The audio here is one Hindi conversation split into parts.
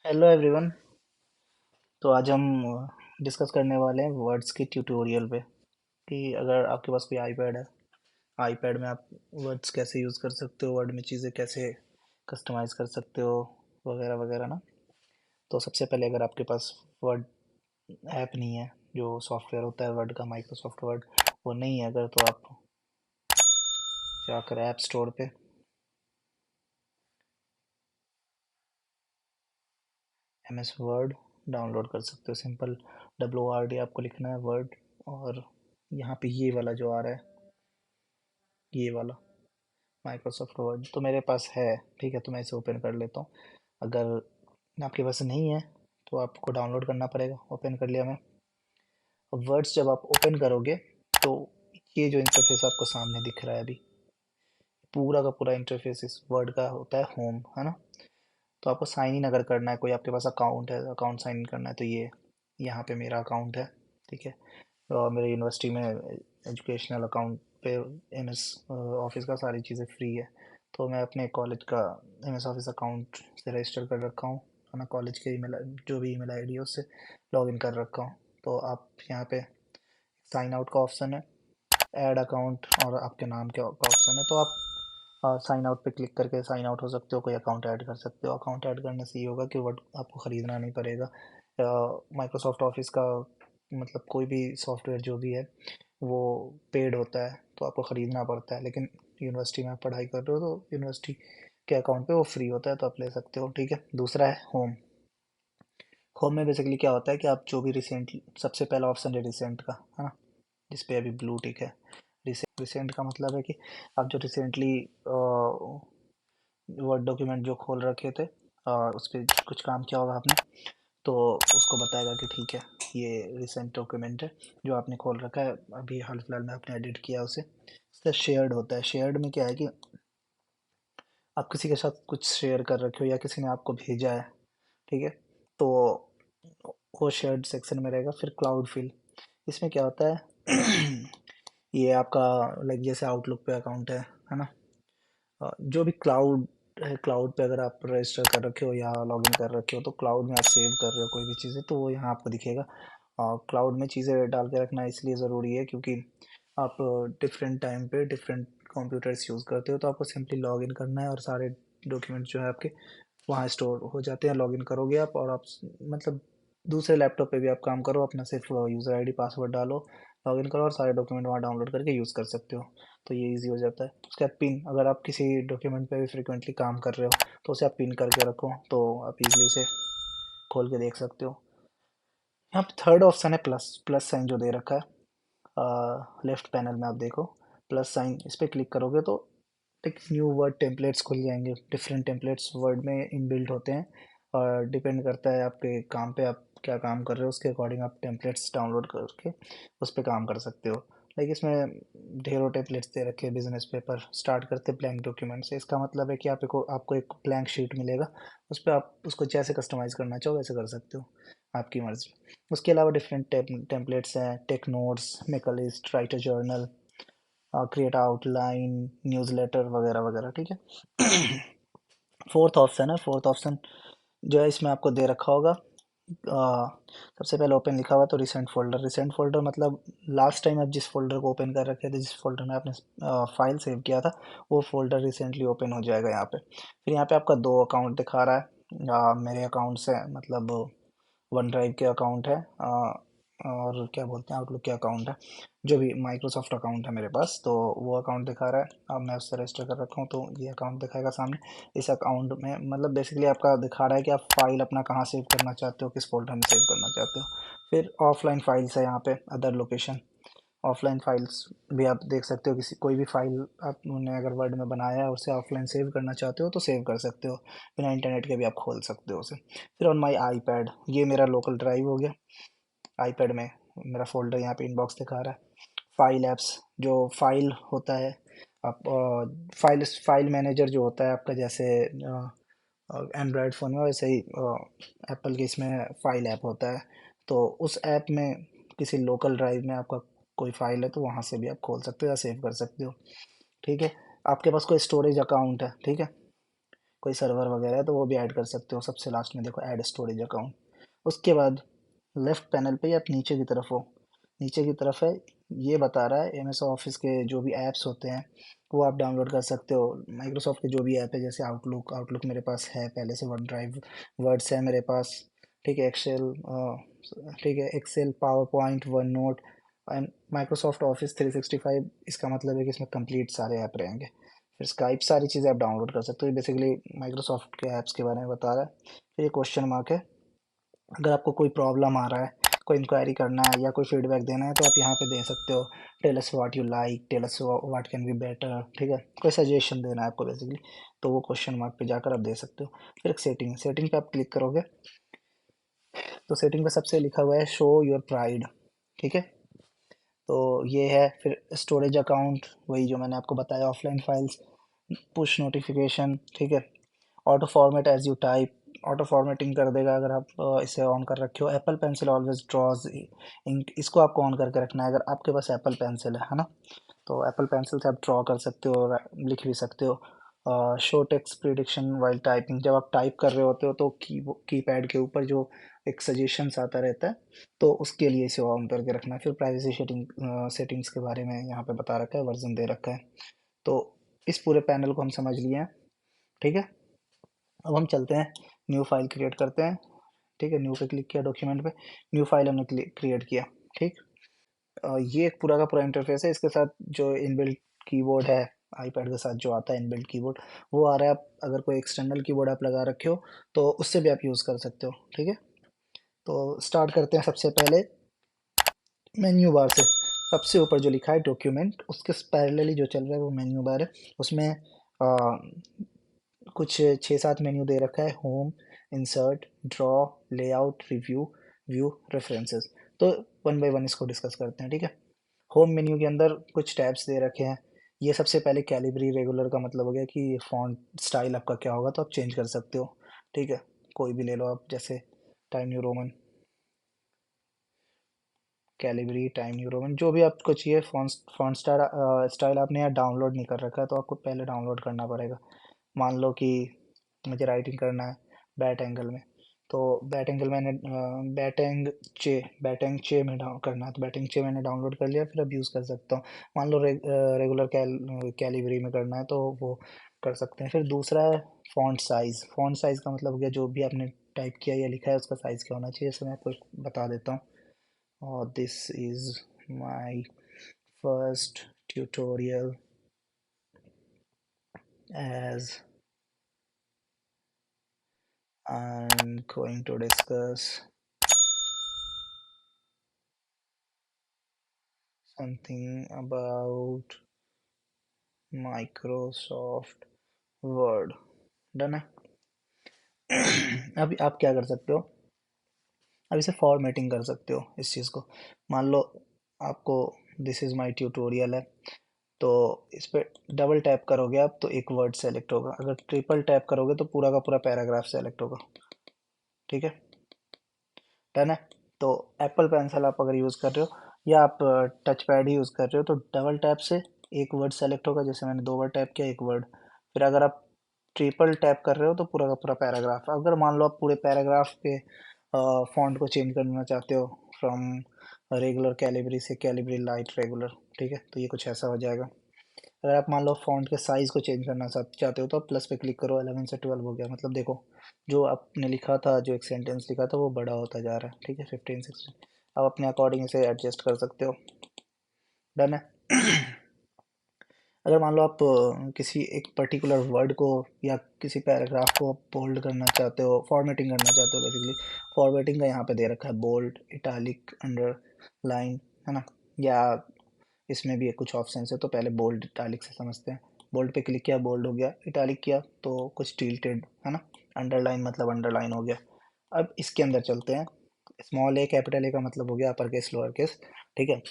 Hello everyone. तो आज हम डिस्कस करने वाले हैं वर्ड्स की ट्यूटोरियल पे कि अगर आपके पास कोई आईपैड है, आईपैड में आप वर्ड्स कैसे यूज़ कर सकते हो, वर्ड में चीज़ें कैसे कस्टमाइज़ कर सकते हो, वगैरह वगैरह ना। तो सबसे पहले अगर आपके पास वर्ड ऐप नहीं है, जो सॉफ्टवेयर होता है वर्ड का, माइक्रोसॉफ्ट वर्ड, वो नहीं है अगर, तो आप जाकर ऐप स्टोर पे MS वर्ड डाउनलोड कर सकते हो। सिंपल WORD आपको लिखना है, वर्ड। और यहाँ पे ये वाला जो आ रहा है, ये वाला माइक्रोसॉफ्ट वर्ड तो मेरे पास है। ठीक है, तो मैं इसे ओपन कर लेता हूँ। अगर आपके पास नहीं है तो आपको डाउनलोड करना पड़ेगा। ओपन कर लिया मैं। अब वर्ड्स जब आप ओपन करोगे तो ये जो इंटरफेस आपको सामने दिख रहा है अभी, पूरा का पूरा इंटरफेस इस वर्ड का होता है होम, है ना। तो आपको साइन इन अगर करना है, कोई आपके पास अकाउंट है, अकाउंट साइन इन करना है, तो ये यहाँ पे मेरा अकाउंट है। ठीक है। और मेरे यूनिवर्सिटी में एजुकेशनल अकाउंट पे MS ऑफिस का सारी चीज़ें फ्री है। तो मैं अपने कॉलेज का MS ऑफिस अकाउंट से रजिस्टर कर रखा हूँ, है ना। कॉलेज के ईमेल, जो भी ईमेल आईडी है उससे लॉगिन कर रखा हूँ। तो आप यहाँ पे साइन आउट का ऑप्शन है, ऐड अकाउंट और आपके नाम के का ऑप्शन है। तो आप साइन आउट पे क्लिक करके साइन आउट हो सकते हो, कोई अकाउंट ऐड कर सकते हो। अकाउंट ऐड करने से ये होगा कि वर्ड आपको ख़रीदना नहीं पड़ेगा। माइक्रोसॉफ्ट ऑफिस का मतलब कोई भी सॉफ्टवेयर जो भी है वो पेड होता है, तो आपको ख़रीदना पड़ता है। लेकिन यूनिवर्सिटी में आप पढ़ाई कर रहे हो तो यूनिवर्सिटी के अकाउंट पे वो फ्री होता है, तो आप ले सकते हो। ठीक है। दूसरा है होम। होम में बेसिकली क्या होता है कि आप जो भी रिसेंट, सबसे पहला ऑप्शन है रिसेंट का, है ना, जिस पे अभी ब्लू टिक है। रिसेंट का मतलब है कि आप जो रिसेंटली वर्ड डॉक्यूमेंट जो खोल रखे थे, उस पर कुछ काम किया होगा आपने, तो उसको बताएगा कि ठीक है, ये रिसेंट डॉक्यूमेंट है जो आपने खोल रखा है, अभी हाल फिलहाल में आपने एडिट किया उसे। उससे शेयर्ड होता है। शेयर्ड में क्या है कि आप किसी के साथ कुछ शेयर कर रखे हो या किसी ने आपको भेजा है, ठीक है, तो वो शेयर्ड सेक्शन में रहेगा। फिर क्लाउड फिल, इसमें क्या होता है ये आपका लाइक जैसे आउटलुक पे अकाउंट है ना। जो भी क्लाउड है, क्लाउड पे अगर आप रजिस्टर कर रखे हो या लॉगिन कर रखे हो, तो क्लाउड में आप सेव कर रहे हो कोई भी चीज़ें, तो वो यहाँ आपको दिखेगा। और क्लाउड में चीज़ें डाल के रखना इसलिए ज़रूरी है क्योंकि आप डिफरेंट टाइम पे डिफरेंट कंप्यूटर्स यूज़ करते हो, तो आपको सिंपली लॉगिन करना है और सारे डॉक्यूमेंट जो है आपके वहाँ स्टोर हो जाते हैं। लॉगिन करोगे आप और आप मतलब दूसरे लैपटॉप पे भी आप काम करो, अपना सिर्फ यूज़र आईडी पासवर्ड डालो, लॉगिन करो और सारे डॉक्यूमेंट वहाँ डाउनलोड करके यूज़ कर सकते हो। तो ये इजी हो जाता है। उसके बाद पिन, अगर आप किसी डॉक्यूमेंट पे भी फ्रिक्वेंटली काम कर रहे हो तो उसे आप पिन करके रखो, तो आप इजीली उसे खोल के देख सकते हो। यहाँ पे थर्ड ऑप्शन है प्लस, प्लस साइन जो दे रखा है लेफ्ट पैनल में, आप देखो प्लस साइन, इस पर क्लिक करोगे तो एक न्यू वर्ड टेम्पलेट्स खुल जाएंगे। डिफरेंट टेम्पलेट्स वर्ड में इनबिल्ट होते हैं और डिपेंड करता है आपके काम पे, आप क्या काम कर रहे हो उसके अकॉर्डिंग आप टेम्पलेट्स डाउनलोड करके उस पर काम कर सकते हो। लाइक इसमें ढेरों टेम्पलेट्स दे रखे हैं। बिजनेस पेपर स्टार्ट करते ब्लैंक डॉक्यूमेंट से, इसका मतलब है कि आपको एक ब्लैंक शीट मिलेगा, उस पर आप उसको जैसे कस्टमाइज़ करना चाहो वैसे कर सकते हो, आपकी मर्ज़ी। उसके अलावा डिफरेंट टेम्पलेट्स हैं, take notes, make a list, write a journal, create outline, newsletter वगैरह वगैरह। ठीक है। फोर्थ ऑप्शन है, फोर्थ ऑप्शन जो है इसमें आपको दे रखा होगा, सबसे पहले ओपन लिखा हुआ तो रिसेंट फोल्डर। रिसेंट फोल्डर मतलब लास्ट टाइम आप जिस फोल्डर को ओपन कर रखे थे, जिस फोल्डर में आपने फाइल सेव किया था, वो फोल्डर रिसेंटली ओपन हो जाएगा यहाँ पे। फिर यहाँ पे आपका दो अकाउंट दिखा रहा है, मेरे अकाउंट से मतलब वन ड्राइव के अकाउंट है, और क्या बोलते हैं आउटलुक के अकाउंट है, जो भी माइक्रोसॉफ्ट अकाउंट है मेरे पास, तो वो अकाउंट दिखा रहा है। अब मैं उससे रजिस्टर कर रखा हूँ तो ये अकाउंट दिखाएगा सामने। इस अकाउंट में मतलब बेसिकली आपका दिखा रहा है कि आप फाइल अपना कहाँ सेव करना चाहते हो, किस फोल्डर में सेव करना चाहते हो। फिर ऑफलाइन फाइल्स है यहाँ पे, अदर लोकेशन। ऑफलाइन फाइल्स भी आप देख सकते हो, किसी कोई भी फाइल आपने अगर वर्ड में बनाया है उसे ऑफलाइन सेव करना चाहते हो तो सेव कर सकते हो, बिना इंटरनेट के भी आप खोल सकते हो उसे। फिर ऑन माई आईपैड, ये मेरा लोकल ड्राइव हो गया। आईपैड में मेरा फोल्डर यहाँ पे इनबॉक्स दिखा रहा है। फाइल ऐप्स, जो फाइल होता है, आप फाइल मैनेजर जो होता है आपका, जैसे एंड्रॉयड फ़ोन में वैसे ही एप्पल के इसमें फाइल ऐप होता है। तो उस ऐप में किसी लोकल ड्राइव में आपका कोई फाइल है तो वहाँ से भी आप खोल सकते हो या सेव कर सकते हो। ठीक है। आपके पास कोई स्टोरेज अकाउंट है, ठीक है, कोई सर्वर वगैरह है तो वो भी ऐड कर सकते हो। सबसे लास्ट में देखो ऐड स्टोरेज अकाउंट। उसके बाद लेफ्ट पैनल पे आप नीचे की तरफ हो, नीचे की तरफ है, ये बता रहा है एम एस ऑफिस के जो भी ऐप्स होते हैं वो आप डाउनलोड कर सकते हो। माइक्रोसॉफ्ट के जो भी ऐप है, जैसे आउटलुक, आउटलुक मेरे पास है पहले से, वन ड्राइव, वर्ड्स है मेरे पास, ठीक है, एक्सेल, ठीक है, Excel, PowerPoint, OneNote and Microsoft Office 365। इसका मतलब है कि इसमें कंप्लीट सारे ऐप रहेंगे। फिर स्काइप, सारी चीज़ें आप डाउनलोड कर सकते हो। ये बेसिकली माइक्रोसॉफ्ट के ऐप्स के बारे में बता रहा है। फिर ये क्वेश्चन मार्क है। अगर आपको कोई प्रॉब्लम आ रहा है, कोई इंक्वायरी करना है या कोई फीडबैक देना है तो आप यहाँ पे दे सकते हो। Tell us what you like, tell us what can be better, ठीक है, कोई सजेशन देना है आपको बेसिकली, तो वो क्वेश्चन मार्क पे जाकर आप दे सकते हो। फिर एक सेटिंग, सेटिंग पे आप क्लिक करोगे तो सेटिंग पे सबसे लिखा हुआ है शो योर प्राइड, ठीक है, तो ये है। फिर स्टोरेज अकाउंट, वही जो मैंने आपको बताया, ऑफलाइन फाइल्स, पुश नोटिफिकेशन, ठीक है, auto format as you type, auto formatting कर देगा अगर आप इसे ऑन कर रखे हो। Apple pencil always draws ink, इसको आपको ऑन करके रखना है अगर आपके पास एप्पल पेंसिल है ना, तो एप्पल पेंसिल से आप ड्रॉ कर सकते हो और लिख भी सकते हो। Show text prediction while typing, जब आप टाइप कर रहे होते हो तो कीपैड के ऊपर जो एक सजेशंस आता रहता है, तो उसके लिए इसे ऑन करके रखना है। फिर प्राइवेसी सेटिंग्स के बारे में यहाँ पे बता रखा है, वर्जन दे रखा है। तो इस पूरे पैनल को हम समझ लिए हैं, ठीक है। अब हम चलते हैं, न्यू फाइल क्रिएट करते हैं, ठीक है। न्यू पे क्लिक किया, डॉक्यूमेंट पे, न्यू फाइल हमने क्रिएट किया, ठीक। ये एक पूरा का पूरा इंटरफेस है। इसके साथ जो इनबिल्ट कीबोर्ड है, आईपैड के साथ जो आता है इनबिल्ट कीबोर्ड, वो आ रहा है। आप अगर कोई एक्सटर्नल कीबोर्ड आप लगा रखे हो तो उससे भी आप यूज़ कर सकते हो, ठीक है। तो स्टार्ट करते हैं सबसे पहले मेन्यू बार से। सबसे ऊपर जो लिखा है डॉक्यूमेंट, उसके पैरेलली जो चल रहा है वो मेन्यू बार है। उसमें कुछ 6-7 मेन्यू दे रखा है, home, insert, draw, layout, review, view, references. तो वन बाय वन इसको डिस्कस करते हैं, ठीक है। होम मेन्यू के अंदर कुछ टैब्स दे रखे हैं। ये सबसे पहले कैलिब्री रेगुलर का मतलब हो गया कि फॉन्ट स्टाइल आपका क्या होगा, तो आप चेंज कर सकते हो, ठीक है। कोई भी ले लो आप, जैसे time new Roman, Calibri, time new Roman, जो भी आपको चाहिए। फॉन्ट स्टाइल आपने यहाँ डाउनलोड नहीं कर रखा है तो आपको पहले डाउनलोड करना पड़ेगा। मान लो कि मुझे राइटिंग करना है बैट एंगल में, तो बैट एंगल मैंने बैटेंग चे में डाउन करना है, तो बैटिंग चे मैंने डाउनलोड कर लिया, फिर अब यूज़ कर सकता हूँ। मान लो रेगुलर कैलिबरी में करना है तो वो कर सकते हैं। फिर दूसरा है फॉन्ट साइज़। फॉन्ट साइज़ का मतलब हो गया जो भी आपने टाइप किया या लिखा है उसका साइज़ क्या होना चाहिए, इसे मैं आपको बता देता हूँ। और this is my first tutorial as I'm going to discuss something about Microsoft Word। Done है। अब आप क्या कर सकते हो, अब इसे फॉर्मेटिंग कर सकते हो इस चीज़ को। मान लो आपको दिस इज़ माय ट्यूटोरियल है, तो इस पर डबल टैप करोगे आप तो एक वर्ड सेलेक्ट होगा, अगर ट्रिपल टैप करोगे तो पूरा का पूरा पैराग्राफ सेलेक्ट होगा, ठीक है। डन है। तो एप्पल पेंसिल आप अगर यूज़ कर रहे हो या आप टच पैड ही यूज़ कर रहे हो तो डबल टैप से एक वर्ड सेलेक्ट होगा, जैसे मैंने 2 बार टैप किया एक वर्ड। फिर अगर आप ट्रिपल टैप कर रहे हो तो पूरा का पूरा पैराग्राफ। अगर मान लो आप पूरे पैराग्राफ के फॉन्ट को चेंज करना चाहते हो फ्रॉम रेगुलर कैलिबरी से कैलिबरी लाइट रेगुलर, ठीक है, तो ये कुछ ऐसा हो जाएगा। अगर आप मान लो फ़ॉन्ट के साइज़ को चेंज करना चाहते हो तो आप प्लस पे क्लिक करो, 11 से 12 हो गया, मतलब देखो जो आपने लिखा था, जो एक सेंटेंस लिखा था वो बड़ा होता जा रहा है, ठीक है, 15 16। आप अपने अकॉर्डिंग इसे एडजस्ट कर सकते हो। डन है। अगर मान लो आप किसी एक पर्टिकुलर वर्ड को या किसी पैराग्राफ को बोल्ड करना चाहते हो, फॉर्मेटिंग करना चाहते हो, बेसिकली फॉर्मेटिंग का यहाँ पे दे रखा है बोल्ड, इटालिक, अंडरलाइन, है ना, या इसमें भी कुछ ऑप्शन है। तो पहले बोल्ड इटालिक से समझते हैं। बोल्ड पे क्लिक किया, बोल्ड हो गया, इटालिक किया तो कुछ टिल्टेड, है ना, अंडरलाइन मतलब अंडरलाइन हो गया। अब इसके अंदर चलते हैं। स्मॉल ए कैपिटल ए का मतलब हो गया अपर केस लोअर केस, ठीक है।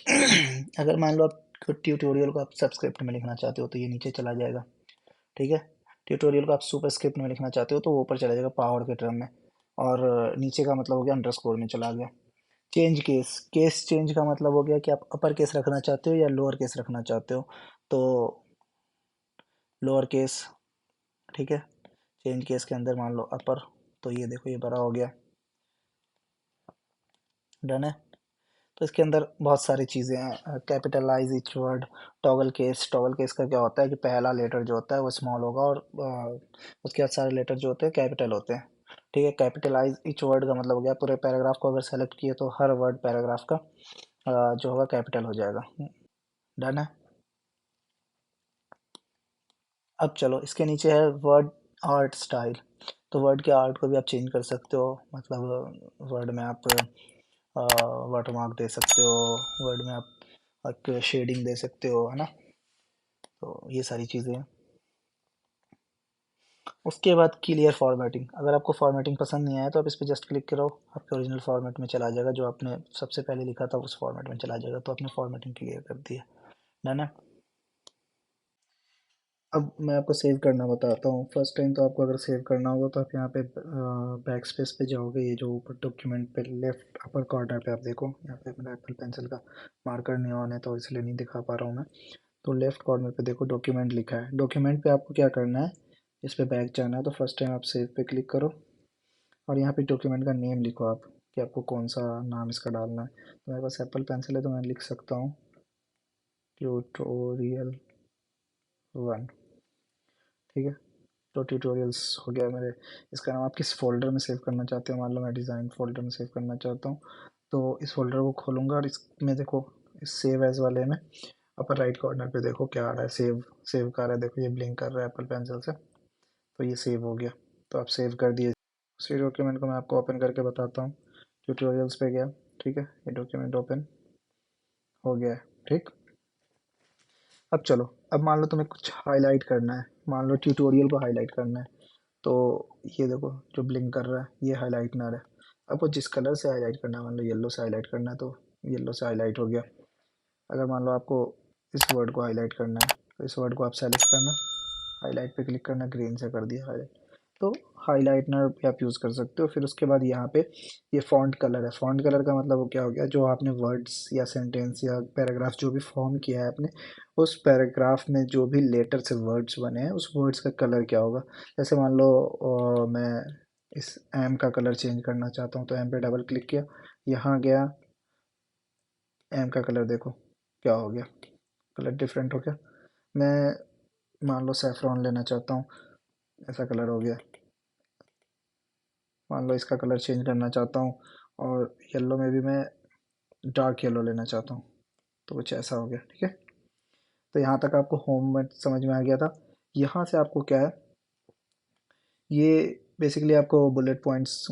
अगर मान लो आप ट्यूटोरियल को आप सबस्क्रिप्ट में लिखना चाहते हो तो ये नीचे चला जाएगा, ठीक है। ट्यूटोरियल को आप सुपर स्क्रिप्ट में लिखना चाहते हो तो वो ऊपर चला जाएगा पावर के टर्म में, और नीचे का मतलब हो गया अंडरस्कोर में चला गया। चेंज केस, केस चेंज का मतलब हो गया कि आप अपर केस रखना चाहते हो या लोअर केस रखना चाहते हो, तो लोअर केस, ठीक है। चेंज केस के अंदर मान लो अपर, तो ये देखो ये बड़ा हो गया। डन है। तो इसके अंदर बहुत सारी चीज़ें हैं, capitalize each word, toggle case. Toggle case का क्या होता है कि पहला लेटर जो होता है वो स्मॉल होगा और उसके बाद सारे लेटर जो होते हैं कैपिटल होते हैं। ठीक है। कैपिटलाइज ईच वर्ड का मतलब हो गया पूरे पैराग्राफ को अगर सेलेक्ट किए तो हर वर्ड पैराग्राफ का जो होगा कैपिटल हो जाएगा। डन है। अब चलो इसके नीचे है वर्ड आर्ट स्टाइल। तो वर्ड के आर्ट को भी आप चेंज कर सकते हो, मतलब वर्ड में आप वाटरमार्क दे सकते हो, वर्ड में आप शेडिंग दे सकते हो, है ना। तो ये सारी चीज़ें हैं। उसके बाद क्लियर फॉर्मेटिंग। अगर आपको फॉर्मेटिंग पसंद नहीं आया तो आप इस पर जस्ट क्लिक करो, आपके ओरिजिनल फॉर्मेट में चला जाएगा, जो आपने सबसे पहले लिखा था उस फॉर्मेट में चला जाएगा। तो आपने फॉर्मेटिंग क्लियर कर दी है। डन है। अब मैं आपको सेव करना बताता हूँ। फर्स्ट टाइम तो आपको अगर सेव करना होगा तो आप यहाँ पे बैक स्पेस पे जाओगे, ये जो ऊपर डॉक्यूमेंट पे लेफ्ट अपर कॉर्नर पे आप देखो, यहाँ पे मेरा एप्पल पेंसिल का मार्कर नहीं ऑन है तो इसलिए नहीं दिखा पा रहा हूँ मैं। तो लेफ्ट कॉर्नर पे देखो डॉक्यूमेंट लिखा है। डॉक्यूमेंट पे आपको क्या करना है, इस पे बैक जाना है। तो फर्स्ट टाइम आप सेव पे क्लिक करो और यहाँ पे डॉक्यूमेंट का नेम लिखो आप, कि आपको कौन सा नाम इसका डालना है। तो मेरे पास एप्पल पेंसिल है तो मैं लिख सकता हूँ ट्यूटोरियल 1। ठीक है। तो ट्यूटोरियल्स हो गया मेरे। इसका नाम आप किस फोल्डर में सेव करना चाहते हो, मान लो मैं डिज़ाइन फोल्डर में सेव करना चाहता हूँ। तो इस फोल्डर को खोलूँगा और इसमें देखो, इस सेव एज वाले में अपर राइट कॉर्नर पे देखो क्या आ रहा है, सेव। सेव का आ रहा है, देखो ये ब्लिंक कर रहा है एप्पल पेंसिल से। तो ये सेव हो गया। तो आप सेव कर दिए। उसी डॉक्यूमेंट को मैं आपको ओपन करके बताता हूँ। ट्यूटोरियल्स पे गया, ठीक है, ये डॉक्यूमेंट ओपन हो गया है। ठीक। अब चलो, अब मान लो तुम्हें कुछ हाईलाइट करना है, मान लो ट्यूटोरियल को हाईलाइट करना है। तो ये देखो जो ब्लिंक कर रहा है ये हाईलाइटनर है। आपको जिस कलर से हाईलाइट करना है, मान लो येलो से हाईलाइट करना है तो येलो से हाईलाइट हो गया। अगर मान लो आपको इस वर्ड को हाईलाइट करना है तो इस वर्ड को आप सेलेक्ट करना, हाईलाइट पे क्लिक करना, ग्रीन से कर दिया हाईलाइट। तो हाईलाइटनर भी आप यूज़ कर सकते हो। फिर उसके बाद यहाँ पे ये फॉन्ट कलर है। फॉन्ट कलर का मतलब वो क्या हो गया, जो आपने वर्ड्स या सेंटेंस या पैराग्राफ जो भी फॉर्म किया है आपने, उस पैराग्राफ में जो भी लेटर से वर्ड्स बने हैं उस वर्ड्स का कलर क्या होगा। जैसे मान लो मैं इस एम का कलर चेंज करना चाहता हूँ, तो एम पे डबल क्लिक किया, यहाँ गया, एम का कलर देखो क्या हो गया, कलर डिफरेंट हो गया। मैं मान लो सैफरॉन लेना चाहता हूँ, ऐसा कलर हो गया। मान लो इसका कलर चेंज करना चाहता हूँ और येलो में भी मैं डार्क येलो लेना चाहता हूँ, तो कुछ ऐसा हो गया। ठीक है। तो यहाँ तक आपको होम में समझ में आ गया था। यहाँ से आपको क्या है, ये बेसिकली आपको बुलेट पॉइंट्स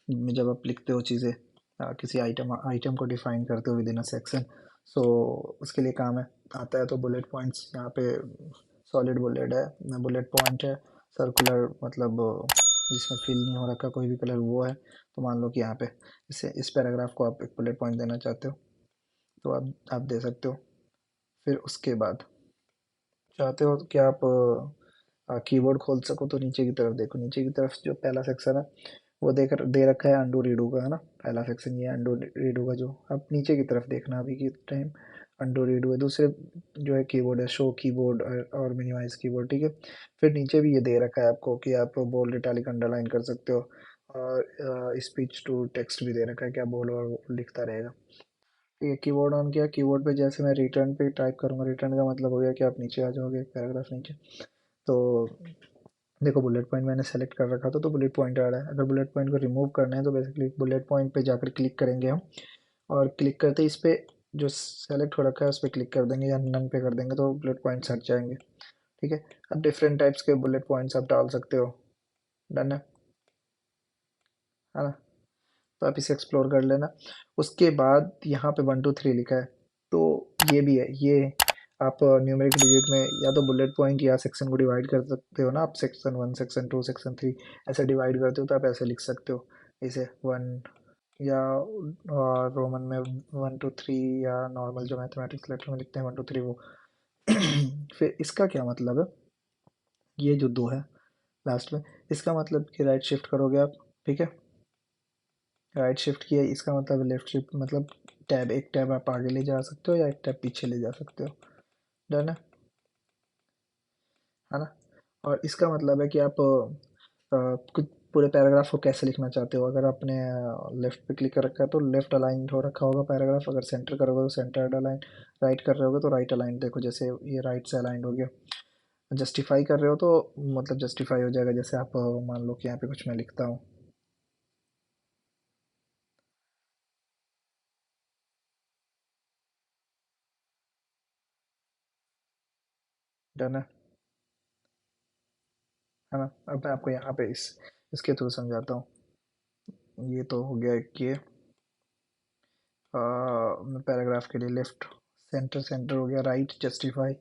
में जब आप लिखते हो चीज़ें, किसी आइटम आइटम को डिफाइन करते हो विद इन अ सेक्शन, सो उसके लिए काम है आता है। तो बुलेट पॉइंट्स यहाँ पे सॉलिड बुलेट है, बुलेट पॉइंट है, सर्कुलर मतलब जिसमें फिल नहीं हो रखा कोई भी कलर वो है। तो मान लो कि यहाँ पे इस पैराग्राफ को आप एक बुलेट पॉइंट देना चाहते हो तो आप दे सकते हो। फिर उसके बाद चाहते हो कि आप कीबोर्ड खोल सको तो नीचे की तरफ देखो, नीचे की तरफ जो पहला सेक्शन है वो दे रखा है अंडू रीडू का, है ना। पहला सेक्शन ये अंडू रीडू का, जो आप नीचे की तरफ देखना अभी की टाइम अंडू रीडू है। दूसरे जो है कीबोर्ड है शो कीबोर्ड और मिनिमाइज कीबोर्ड। ठीक है। फिर नीचे भी ये दे रखा है आपको कि आप बोल्ड इटैलिक अंडरलाइन कर सकते हो, और स्पीच टू टेक्स्ट भी दे रखा है कि आप बोल और लिखता रहेगा। ठीक है। कीबोर्ड ऑन किया, कीबोर्ड पे जैसे मैं रिटर्न पे टाइप करूँगा, रिटर्न का मतलब हो गया कि आप नीचे आ जाओगे एक पैराग्राफ नीचे। तो देखो बुलेट पॉइंट मैंने सेलेक्ट कर रखा था तो बुलेट पॉइंट आ रहा है। अगर बुलेट पॉइंट को रिमूव करना है तो बेसिकली बुलेट पॉइंट पे जाकर क्लिक करेंगे हम, और क्लिक करते ही इस पे जो सेलेक्ट हो रखा है उस पर क्लिक कर देंगे या नन पे कर देंगे तो बुलेट पॉइंट्स हट जाएंगे। ठीक है। अब डिफरेंट टाइप्स के बुलेट पॉइंट्स आप डाल सकते हो। डन है ना। तो आप इसे एक्सप्लोर कर लेना। उसके बाद यहाँ पे 1 2 3 लिखा है, तो ये भी है, ये आप न्यूमेरिक डिजिट में या तो बुलेट पॉइंट या सेक्शन को डिवाइड कर सकते हो ना। आप सेक्शन 1 सेक्शन 2 सेक्शन 3 ऐसे डिवाइड करते हो तो आप ऐसे लिख सकते हो, इसे 1 या रोमन में 1 2 3, या नॉर्मल जो मैथमेटिक्स लेटर में लिखते हैं 1 2 3 वो। फिर इसका क्या मतलब है, ये जो दो है लास्ट में, इसका मतलब कि राइट शिफ्ट करोगे आप। ठीक है। राइट शिफ्ट किया इसका मतलब लेफ्ट शिफ्ट, मतलब टैब, एक टैब आप आगे ले जा सकते हो या एक टैब पीछे ले जा सकते हो। डन है ना। और इसका मतलब है कि आप कुछ पूरे पैराग्राफ को कैसे लिखना चाहते हो। अगर आपने लेफ्ट पे क्लिक कर रखा है तो लेफ्ट अलाइन हो रखा होगा पैराग्राफ, अगर सेंटर करोगे तो सेंटर्ड अलाइन, राइट कर रहे होगे तो राइट अलाइन। देखो जैसे ये राइट से अलाइंड हो गया। जस्टिफाई कर रहे हो तो मतलब जस्टिफाई हो जाएगा। जैसे आप मान लो कि यहाँ पे कुछ मैं लिखता हूँ, डन है ना। अब मैं आपको यहाँ पे इसके थ्रू समझाता हूँ। ये तो हो गया कि पैराग्राफ के लिए लेफ्ट, सेंटर सेंटर हो गया, राइट जस्टिफाई,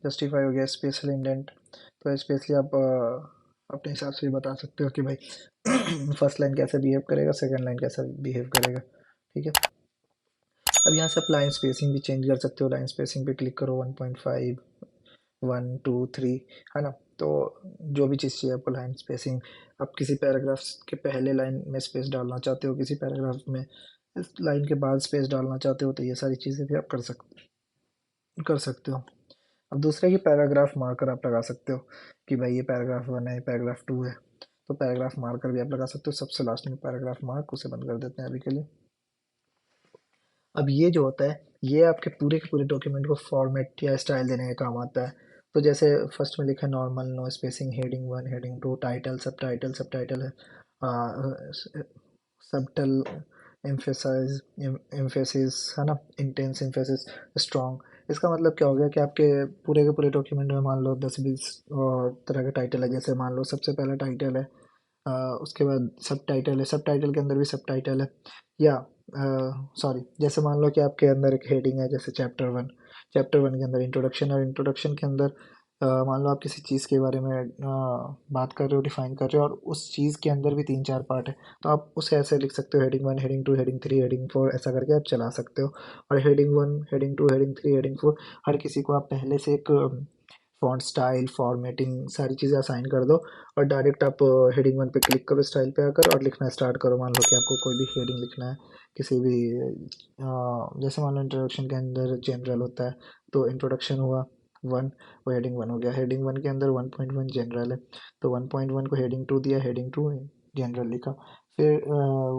जस्टिफाई हो गया, स्पेशल इंडेंट। तो स्पेशली आप अपने हिसाब से भी बता सकते हो कि भाई फर्स्ट लाइन कैसे बिहेव करेगा, सेकंड लाइन कैसा बिहेव करेगा। ठीक है। अब यहाँ से आप लाइन स्पेसिंग भी चेंज कर सकते हो। लाइन स्पेसिंग पे क्लिक करो, 1.5, 1 2 3, है ना। तो जो भी चीज़ चाहिए आपको, लाइन स्पेसिंग, आप किसी पैराग्राफ के पहले लाइन में स्पेस डालना चाहते हो, किसी पैराग्राफ में इस लाइन के बाद स्पेस डालना चाहते हो, तो ये सारी चीज़ें भी आप कर सकते हो। अब दूसरे की पैराग्राफ मार्कर आप लगा सकते हो कि भाई ये पैराग्राफ 1 है, पैराग्राफ 2 है। तो पैराग्राफ मार्कर भी आप लगा सकते हो। सबसे लास्ट में पैराग्राफ मार्क, उसे बंद कर देते हैं अभी के लिए। अब ये जो होता है, ये आपके पूरे के पूरे डॉक्यूमेंट को फॉर्मेट या स्टाइल देने का काम आता है। तो जैसे फर्स्ट में लिखा है normal, no spacing, heading 1, heading 2, title, subtitle, subtitle है, सबटल, एम्फेसाइज, एम्फेसिस, है ना, इंटेंस, एम्फेसिस, स्ट्रॉन्ग। इसका मतलब क्या हो गया कि आपके पूरे के पूरे डॉक्यूमेंट में मान लो 10-20 तरह के टाइटल है। जैसे मान लो सबसे पहला टाइटल है, उसके बाद सब टाइटल है, सब टाइटल के अंदर भी सब टाइटल है। या सॉरी, जैसे मान लो कि आपके अंदर एक हेडिंग है, जैसे चैप्टर 1, चैप्टर 1 के अंदर इंट्रोडक्शन है, और इंट्रोडक्शन के अंदर मान लो आप किसी चीज़ के बारे में बात कर रहे हो, डिफाइन कर रहे हो, और उस चीज़ के अंदर भी 3-4 पार्ट है। तो आप उसे ऐसे लिख सकते हो, हेडिंग 1, हेडिंग 2, हेडिंग 3, हेडिंग 4, ऐसा करके आप चला सकते हो। और हेडिंग 1, हेडिंग 2, हेडिंग 3, हेडिंग 4, हर किसी को आप पहले से एक फॉन्ट स्टाइल, फॉर्मेटिंग, सारी चीज़ें असाइन कर दो, और डायरेक्ट आप हेडिंग 1 पे क्लिक करो स्टाइल पे आकर, और लिखना स्टार्ट करो। मान लो कि आपको कोई भी हेडिंग लिखना है किसी भी जैसे मान लो इंट्रोडक्शन के अंदर जनरल होता है, तो इंट्रोडक्शन हुआ 1, वो हेडिंग 1 हो गया। हेडिंग 1 के अंदर 1.1 जनरल है, तो 1.1 को हेडिंग 2 दिया, हेडिंग 2 जनरल लिखा। फिर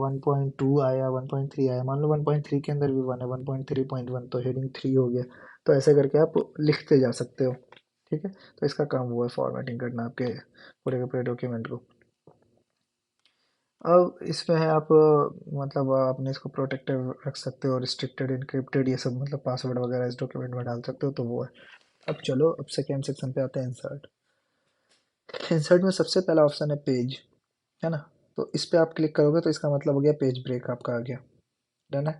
1.2 आया, 1.3 आया, मान लो 1.3 के अंदर भी 1 है, 1.3.1, तो हेडिंग 3 हो गया। तो ऐसे करके आप लिखते जा सकते हो। ठीक है। तो इसका काम हुआ है फॉर्मेटिंग करना आपके पूरे के पूरे डॉक्यूमेंट को। अब इसमें है आप मतलब आपने इसको प्रोटेक्टिव रख सकते हो, रिस्ट्रिक्टेड, इनक्रिप्टेड, ये सब मतलब पासवर्ड वगैरह इस डॉक्यूमेंट में डाल सकते हो, तो वो है। अब चलो, अब सेकेंड सेक्शन पे आते हैं, इंसर्ट। इंसर्ट में सबसे पहला ऑप्शन है पेज, है ना। तो इस पे आप क्लिक करोगे तो इसका मतलब हो गया पेज ब्रेक आपका आ गया। डन है।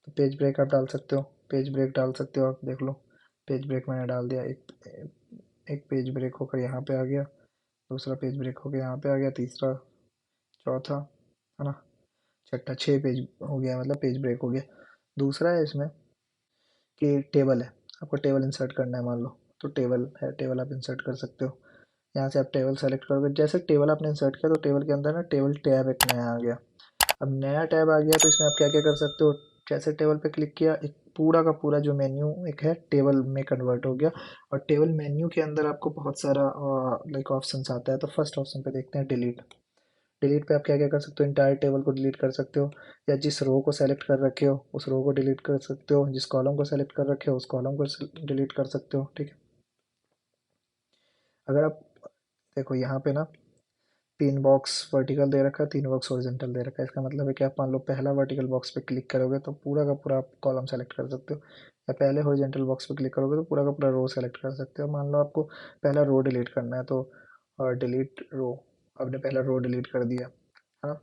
तो पेज ब्रेक आप डाल सकते हो, पेज ब्रेक डाल सकते हो, आप देख लो। पेज ब्रेक मैंने डाल दिया। एक पेज ब्रेक होकर यहाँ पे आ गया, दूसरा पेज ब्रेक होकर यहाँ पे आ गया, तीसरा, चौथा, है ना, छठा, 6 पेज हो गया, मतलब पेज ब्रेक हो गया। दूसरा है इसमें कि टेबल है, आपको टेबल इंसर्ट करना है मान लो, तो टेबल है, टेबल आप इंसर्ट कर सकते हो। यहाँ से आप टेबल सेलेक्ट करोगे, जैसे टेबल आपने इंसर्ट किया तो टेबल के अंदर ना टेबल टैब एक नया आ गया। अब नया टैब आ गया तो इसमें आप क्या क्या कर सकते हो। जैसे टेबल पे क्लिक किया, एक पूरा का पूरा जो मेन्यू एक है टेबल में कन्वर्ट हो गया। और टेबल मेन्यू के अंदर आपको बहुत सारा लाइक ऑप्शंस आता है। तो फर्स्ट ऑप्शन पे देखते हैं, डिलीट। डिलीट पे आप क्या क्या कर सकते हो, इंटायर टेबल को डिलीट कर सकते हो, या जिस रो को सेलेक्ट कर रखे हो उस रो को डिलीट कर सकते हो, जिस कॉलम को सेलेक्ट कर रखे हो उस कॉलम को डिलीट कर सकते हो। ठीक है। अगर आप देखो यहाँ पे ना 3 बॉक्स वर्टिकल दे रखा है, 3 बॉक्स हॉरिजॉन्टल दे रखा है। इसका मतलब है कि आप मान लो पहला वर्टिकल बॉक्स पे क्लिक करोगे तो पूरा का पूरा आप कॉलम सेलेक्ट कर सकते हो, या पहले हॉरिजॉन्टल बॉक्स पे क्लिक करोगे तो पूरा का पूरा रो सेलेक्ट कर सकते हो। मान लो आपको पहला रो डिलीट करना है, तो डिलीट रो, आपने पहला रो डिलीट कर दिया, हाँ।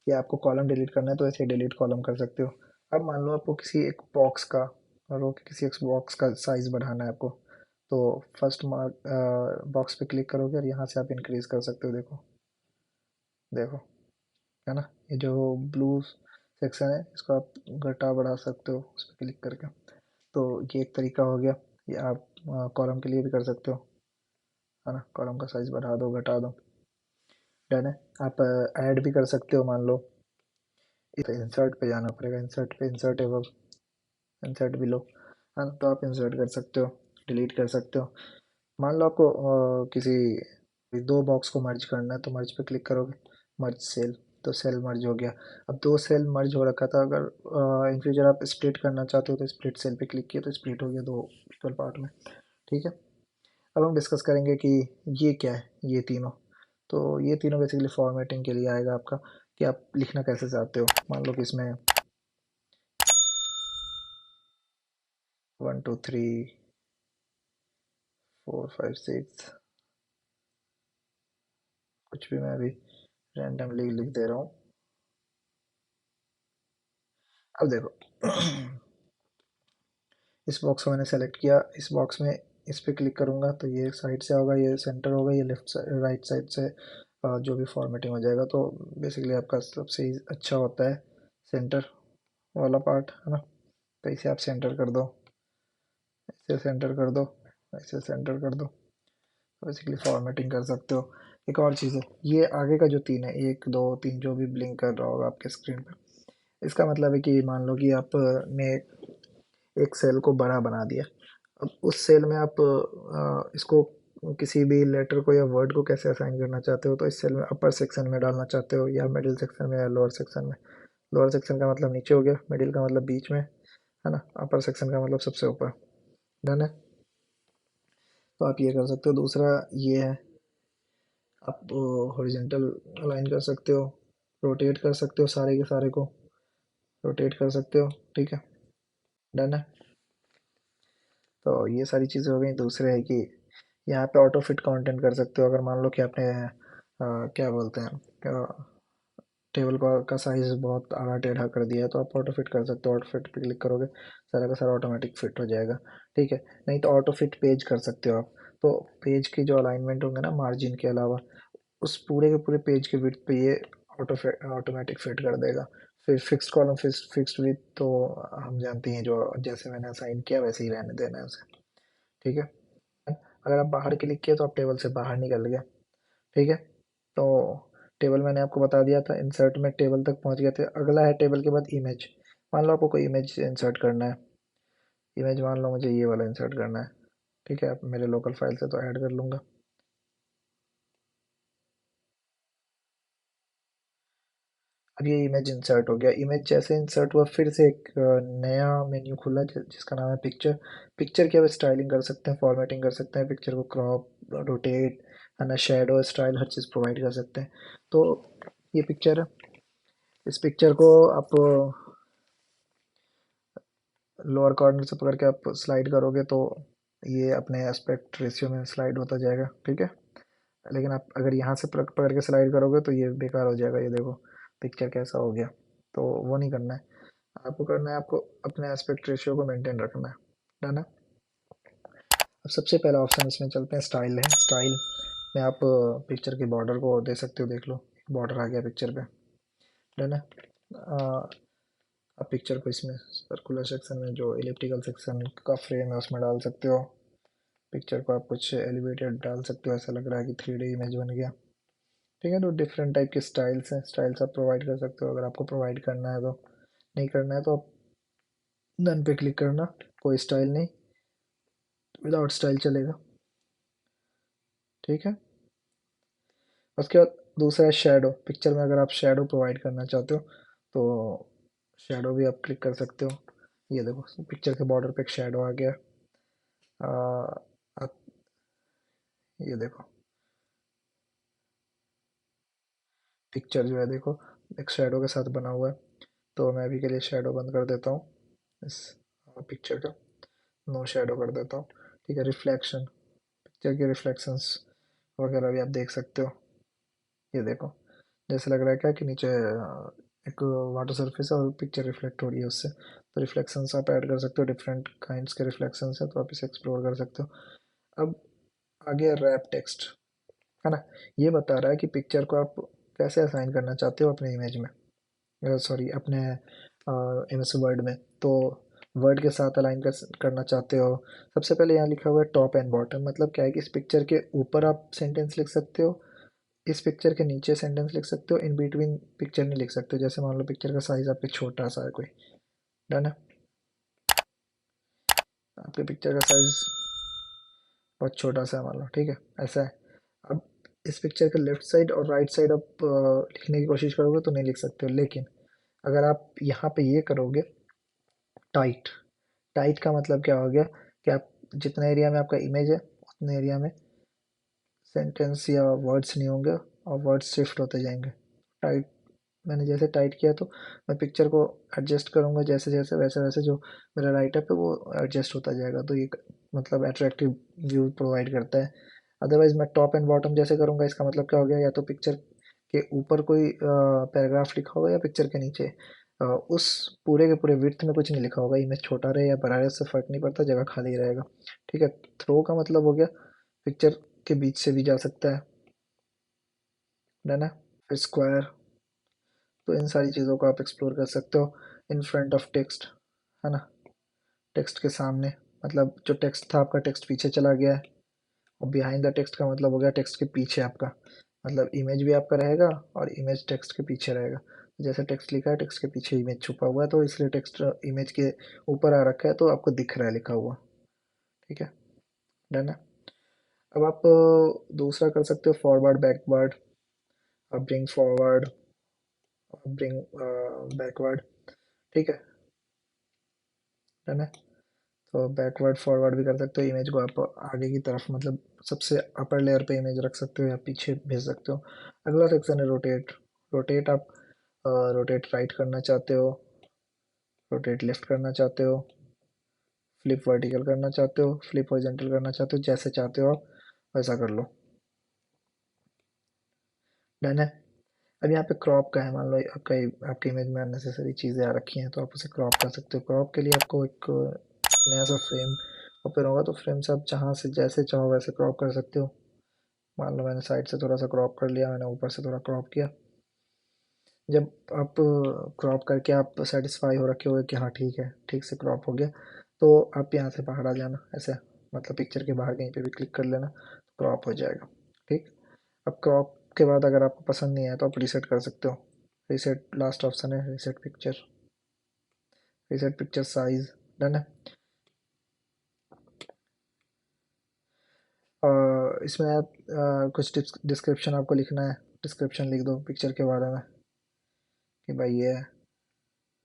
या आपको कॉलम डिलीट करना है तो ऐसे डिलीट कॉलम कर सकते हो। अब मान लो आपको किसी एक बॉक्स का, रो के किसी एक बॉक्स का साइज़ बढ़ाना है आपको, तो फर्स्ट मार्क बॉक्स पे क्लिक करोगे और यहाँ से आप इंक्रीज़ कर सकते हो। देखो, देखो, है ना, ये जो ब्लू सेक्शन है इसको आप घटा बढ़ा सकते हो उस पर क्लिक करके। तो ये एक तरीका हो गया। ये आप कॉलम के लिए भी कर सकते हो, है ना, कॉलम का साइज़ बढ़ा दो, घटा दो। डन है। आप ऐड भी कर सकते हो, मान लो इधर इंसर्ट पे जाना पड़ेगा, इंसर्ट पे, इंसर्ट एबव, इंसर्ट बिलो, है ना। तो आप इंसर्ट कर सकते हो, डिलीट कर सकते हो। मान लो आपको किसी दो बॉक्स को मर्ज करना है तो मर्ज पे क्लिक करोगे, मर्ज सेल, तो सेल मर्ज हो गया। अब दो सेल मर्ज हो रखा था, अगर इन फ्यूचर आप स्प्लिट करना चाहते हो तो स्प्लिट सेल पे क्लिक किया तो स्प्लिट हो गया दो इक्वल पार्ट में। ठीक है, अब हम डिस्कस करेंगे कि ये क्या है, ये तीनों। तो ये तीनों बेसिकली फॉर्मेटिंग के लिए आएगा आपका, कि आप लिखना कैसे चाहते हो। मान लो कि इसमें 1 2 3 4 5 6 कुछ भी मैं अभी रैंडमली लिख दे रहा हूँ। अब देखो इस बॉक्स को मैंने सेलेक्ट किया, इस बॉक्स में इस पे क्लिक करूँगा तो ये साइड से होगा, ये सेंटर होगा, ये लेफ्ट साइड राइट साइड से जो भी फॉर्मेटिंग हो जाएगा। तो बेसिकली आपका सबसे अच्छा होता है सेंटर वाला पार्ट, है ना। तो इसे आप सेंटर कर दो, इसे सेंटर कर दो, इसे सेंटर कर दो, बेसिकली फॉर्मेटिंग कर सकते हो। एक और चीज़ है, ये आगे का जो तीन है, 1 2 3 जो भी ब्लिंक कर रहा होगा आपके स्क्रीन पर, इसका मतलब है कि मान लो कि आपने एक सेल को बड़ा बना दिया। अब उस सेल में आप इसको किसी भी लेटर को या वर्ड को कैसे असाइन करना चाहते हो, तो इस सेल में अपर सेक्शन में डालना चाहते हो या मिडिल सेक्शन में या लोअर सेक्शन में। लोअर सेक्शन का मतलब नीचे हो गया, मिडिल का मतलब बीच में, है ना, अपर सेक्शन का मतलब सबसे ऊपर। डन है, तो आप ये कर सकते हो। दूसरा ये है, आप हॉरिजेंटल अलाइन कर सकते हो, रोटेट कर सकते हो, सारे के सारे को रोटेट कर सकते हो। ठीक है, डन है। तो ये सारी चीज़ें हो गई। दूसरे है कि यहाँ पे ऑटो फिट कंटेंट कर सकते हो। अगर मान लो कि आपने क्या बोलते हैं, टेबल का साइज़ बहुत आड़ा टेढ़ा कर दिया है, तो आप ऑटो फिट कर सकते हो। ऑटो फिट पे क्लिक करोगे, सारा का सारा ऑटोमेटिक फिट हो जाएगा। ठीक है, नहीं तो ऑटो फिट पेज कर सकते हो आप। तो पेज की जो अलाइनमेंट होंगे ना मार्जिन के अलावा, उस पूरे के पूरे पेज के विड्थ पे ये ऑटोमेटिक फिट कर देगा। फिर फिक्स्ड कॉलम, फिक्स्ड विड्थ तो हम जानते हैं, जो जैसे मैंने असाइन किया वैसे ही रहने देना है उसे। ठीक है, अगर आप बाहर क्लिक किए तो आप टेबल से बाहर निकल गए। ठीक है, तो टेबल मैंने आपको बता दिया था, इंसर्ट में टेबल तक पहुंच गए थे। अगला है टेबल के बाद इमेज। मान लो आपको कोई इमेज इंसर्ट करना है, इमेज मान लो मुझे ये वाला इंसर्ट करना है। ठीक है, आप मेरे लोकल फाइल से तो ऐड कर लूँगा। अब ये इमेज इंसर्ट हो गया। इमेज जैसे इंसर्ट हुआ, फिर से एक नया मेन्यू खुला जिसका नाम है पिक्चर। पिक्चर की आप स्टाइलिंग कर सकते हैं, फॉर्मेटिंग कर सकते हैं, पिक्चर को क्रॉप, रोटेट, है ना, शेडो, स्टाइल, हर चीज़ प्रोवाइड कर सकते हैं। तो ये पिक्चर है, इस पिक्चर को आप लोअर कॉर्नर से पकड़ के आप स्लाइड करोगे तो ये अपने एस्पेक्ट रेशियो में स्लाइड होता जाएगा। ठीक है, लेकिन आप अगर यहाँ से पकड़ पकड़ के स्लाइड करोगे तो ये बेकार हो जाएगा। ये देखो पिक्चर कैसा हो गया, तो वो नहीं करना है। आपको करना है, आपको अपने एस्पेक्ट रेशियो को मेंटेन रखना है। डन है। अब सबसे पहला ऑप्शन इसमें चलते हैं, स्टाइल है। स्टाइल में आप पिक्चर के बॉर्डर को दे सकते हो, देख लो बॉर्डर आ गया पिक्चर पे। डन है। आप पिक्चर को इसमें सर्कुलर सेक्शन में, जो इलिप्टिकल सेक्शन का फ्रेम है उसमें डाल सकते हो। पिक्चर को आप कुछ एलिवेटेड डाल सकते हो, ऐसा लग रहा है कि 3D इमेज बन गया। ठीक है, तो डिफरेंट टाइप के स्टाइल्स हैं, स्टाइल्स आप प्रोवाइड कर सकते हो। अगर आपको प्रोवाइड करना है तो, नहीं करना है तो आप डन पे क्लिक करना। कोई स्टाइल नहीं, विदाउट स्टाइल चलेगा। ठीक है, उसके बाद दूसरा है शेडो। पिक्चर में अगर आप शेडो प्रोवाइड करना चाहते हो तो शेडो भी आप क्लिक कर सकते हो। ये देखो पिक्चर के बॉर्डर पे एक शेडो आ गया। आ, आप ये देखो पिक्चर जो है, देखो एक शेडो के साथ बना हुआ है। तो मैं अभी के लिए शेडो बंद कर देता हूँ इस पिक्चर का, नो शेडो कर देता हूँ। ठीक है, रिफ्लेक्शन, पिक्चर के रिफ्लेक्शंस वगैरह भी आप देख सकते हो। ये देखो जैसे लग रहा है क्या कि नीचे एक वाटर सरफेस है और पिक्चर रिफ्लेक्ट हो रही है उससे। तो रिफ्लेक्शंस आप ऐड कर सकते हो, डिफरेंट काइंड्स के रिफ्लेक्शंस है, तो आप इसे एक्सप्लोर कर सकते हो। अब आगे रैप टेक्स्ट, है ना। ये बता रहा है कि पिक्चर को आप कैसे असाइन करना चाहते हो अपने इमेज में, सॉरी अपने एम एस वर्ड में। तो वर्ड के साथ अलाइन करना चाहते हो। सबसे पहले यहाँ लिखा हुआ है टॉप एंड बॉटम, मतलब क्या है कि इस पिक्चर के ऊपर आप सेंटेंस लिख सकते हो, इस पिक्चर के नीचे सेंटेंस लिख सकते हो, इन बिटवीन पिक्चर नहीं लिख सकते। जैसे मान लो पिक्चर का साइज आपके छोटा सा है कोई, डन है, आपके पिक्चर का साइज बहुत छोटा सा है मान लो, ठीक है, ऐसा है। अब इस पिक्चर के लेफ्ट साइड और राइट साइड आप लिखने की कोशिश करोगे तो नहीं लिख सकते हो, लेकिन अगर आप यहाँ पे ये करोगे टाइट, टाइट का मतलब क्या हो गया कि आप जितना एरिया में आपका इमेज है उतने एरिया में सेंटेंस या वर्ड्स नहीं होंगे और वर्ड्स शिफ्ट होते जाएंगे। टाइट, मैंने जैसे टाइट किया तो मैं पिक्चर को एडजस्ट करूँगा जैसे जैसे वैसे वैसे जो मेरा राइटअप है वो एडजस्ट होता जाएगा, तो ये मतलब अट्रैक्टिव व्यू प्रोवाइड करता है। अदरवाइज मैं टॉप एंड बॉटम जैसे करूँगा इसका मतलब क्या हो गया, या तो पिक्चर के ऊपर कोई पैराग्राफ लिखा होगा या पिक्चर के नीचे उस पूरे के पूरे विड्थ में कुछ नहीं लिखा होगा, इमेज छोटा रहे या बड़ा रहे उससे फर्क नहीं पड़ता, जगह खाली रहेगा। ठीक है, थ्रो का मतलब हो गया पिक्चर के बीच से भी जा सकता है, डन है। फिर स्क्वायर, तो इन सारी चीज़ों को आप एक्सप्लोर कर सकते हो। इन फ्रंट ऑफ टेक्स्ट, है ना, टेक्स्ट के सामने, मतलब जो टेक्स्ट था आपका टेक्स्ट पीछे चला गया है, और बिहाइंड द टेक्स्ट का मतलब हो गया टेक्स्ट के पीछे आपका, मतलब इमेज भी आपका रहेगा और इमेज टेक्स्ट के पीछे रहेगा। जैसे टेक्स्ट लिखा है टेक्स्ट के पीछे इमेज छुपा हुआ है, तो इसलिए टेक्स्ट इमेज के ऊपर आ रखा है तो आपको दिख रहा है लिखा हुआ। ठीक है, डन है। अब आप दूसरा कर सकते हो forward backward, bring forward, bring backward. ठीक है, डन है। तो बैकवर्ड फॉरवर्ड भी कर सकते हो, इमेज को आप आगे की तरफ मतलब सबसे अपर लेयर पे इमेज रख सकते हो या पीछे भेज सकते हो। अगला सेक्शन है रोटेट। रोटेट आप रोटेट राइट करना चाहते हो, रोटेट लेफ्ट करना चाहते हो, फ्लिप वर्टिकल करना चाहते हो, फ्लिप हॉरिजॉन्टल करना चाहते हो, जैसे चाहते हो आप वैसा कर लो, डन है। अब यहाँ पे क्रॉप का है, मान लो आपका आपके इमेज में अननेसेसरी चीज़ें आ रखी हैं तो आप उसे क्रॉप कर सकते हो। क्रॉप के लिए आपको एक नया सा फ्रेम ओपन होगा, तो फ्रेम से आप जहाँ से जैसे चाहो वैसे क्रॉप कर सकते हो। मान लो मैंने साइड से थोड़ा सा क्रॉप कर लिया, मैंने ऊपर से थोड़ा क्रॉप किया। जब आप क्रॉप करके आप सेटिस्फाई हो रखे हो कि हाँ ठीक है, ठीक से क्रॉप हो गया, तो आप यहाँ से बाहर आ जाना ऐसे, मतलब पिक्चर के बाहर कहीं पे भी क्लिक कर लेना, क्रॉप हो जाएगा। ठीक, अब क्रॉप के बाद अगर आपको पसंद नहीं आया तो आप रीसेट कर सकते हो। रीसेट लास्ट ऑप्शन है, reset picture, reset picture size, done है। और इसमें आप कुछ डिस्क्रिप्शन आपको लिखना है, डिस्क्रिप्शन लिख दो पिक्चर के बारे में कि भाई ये है,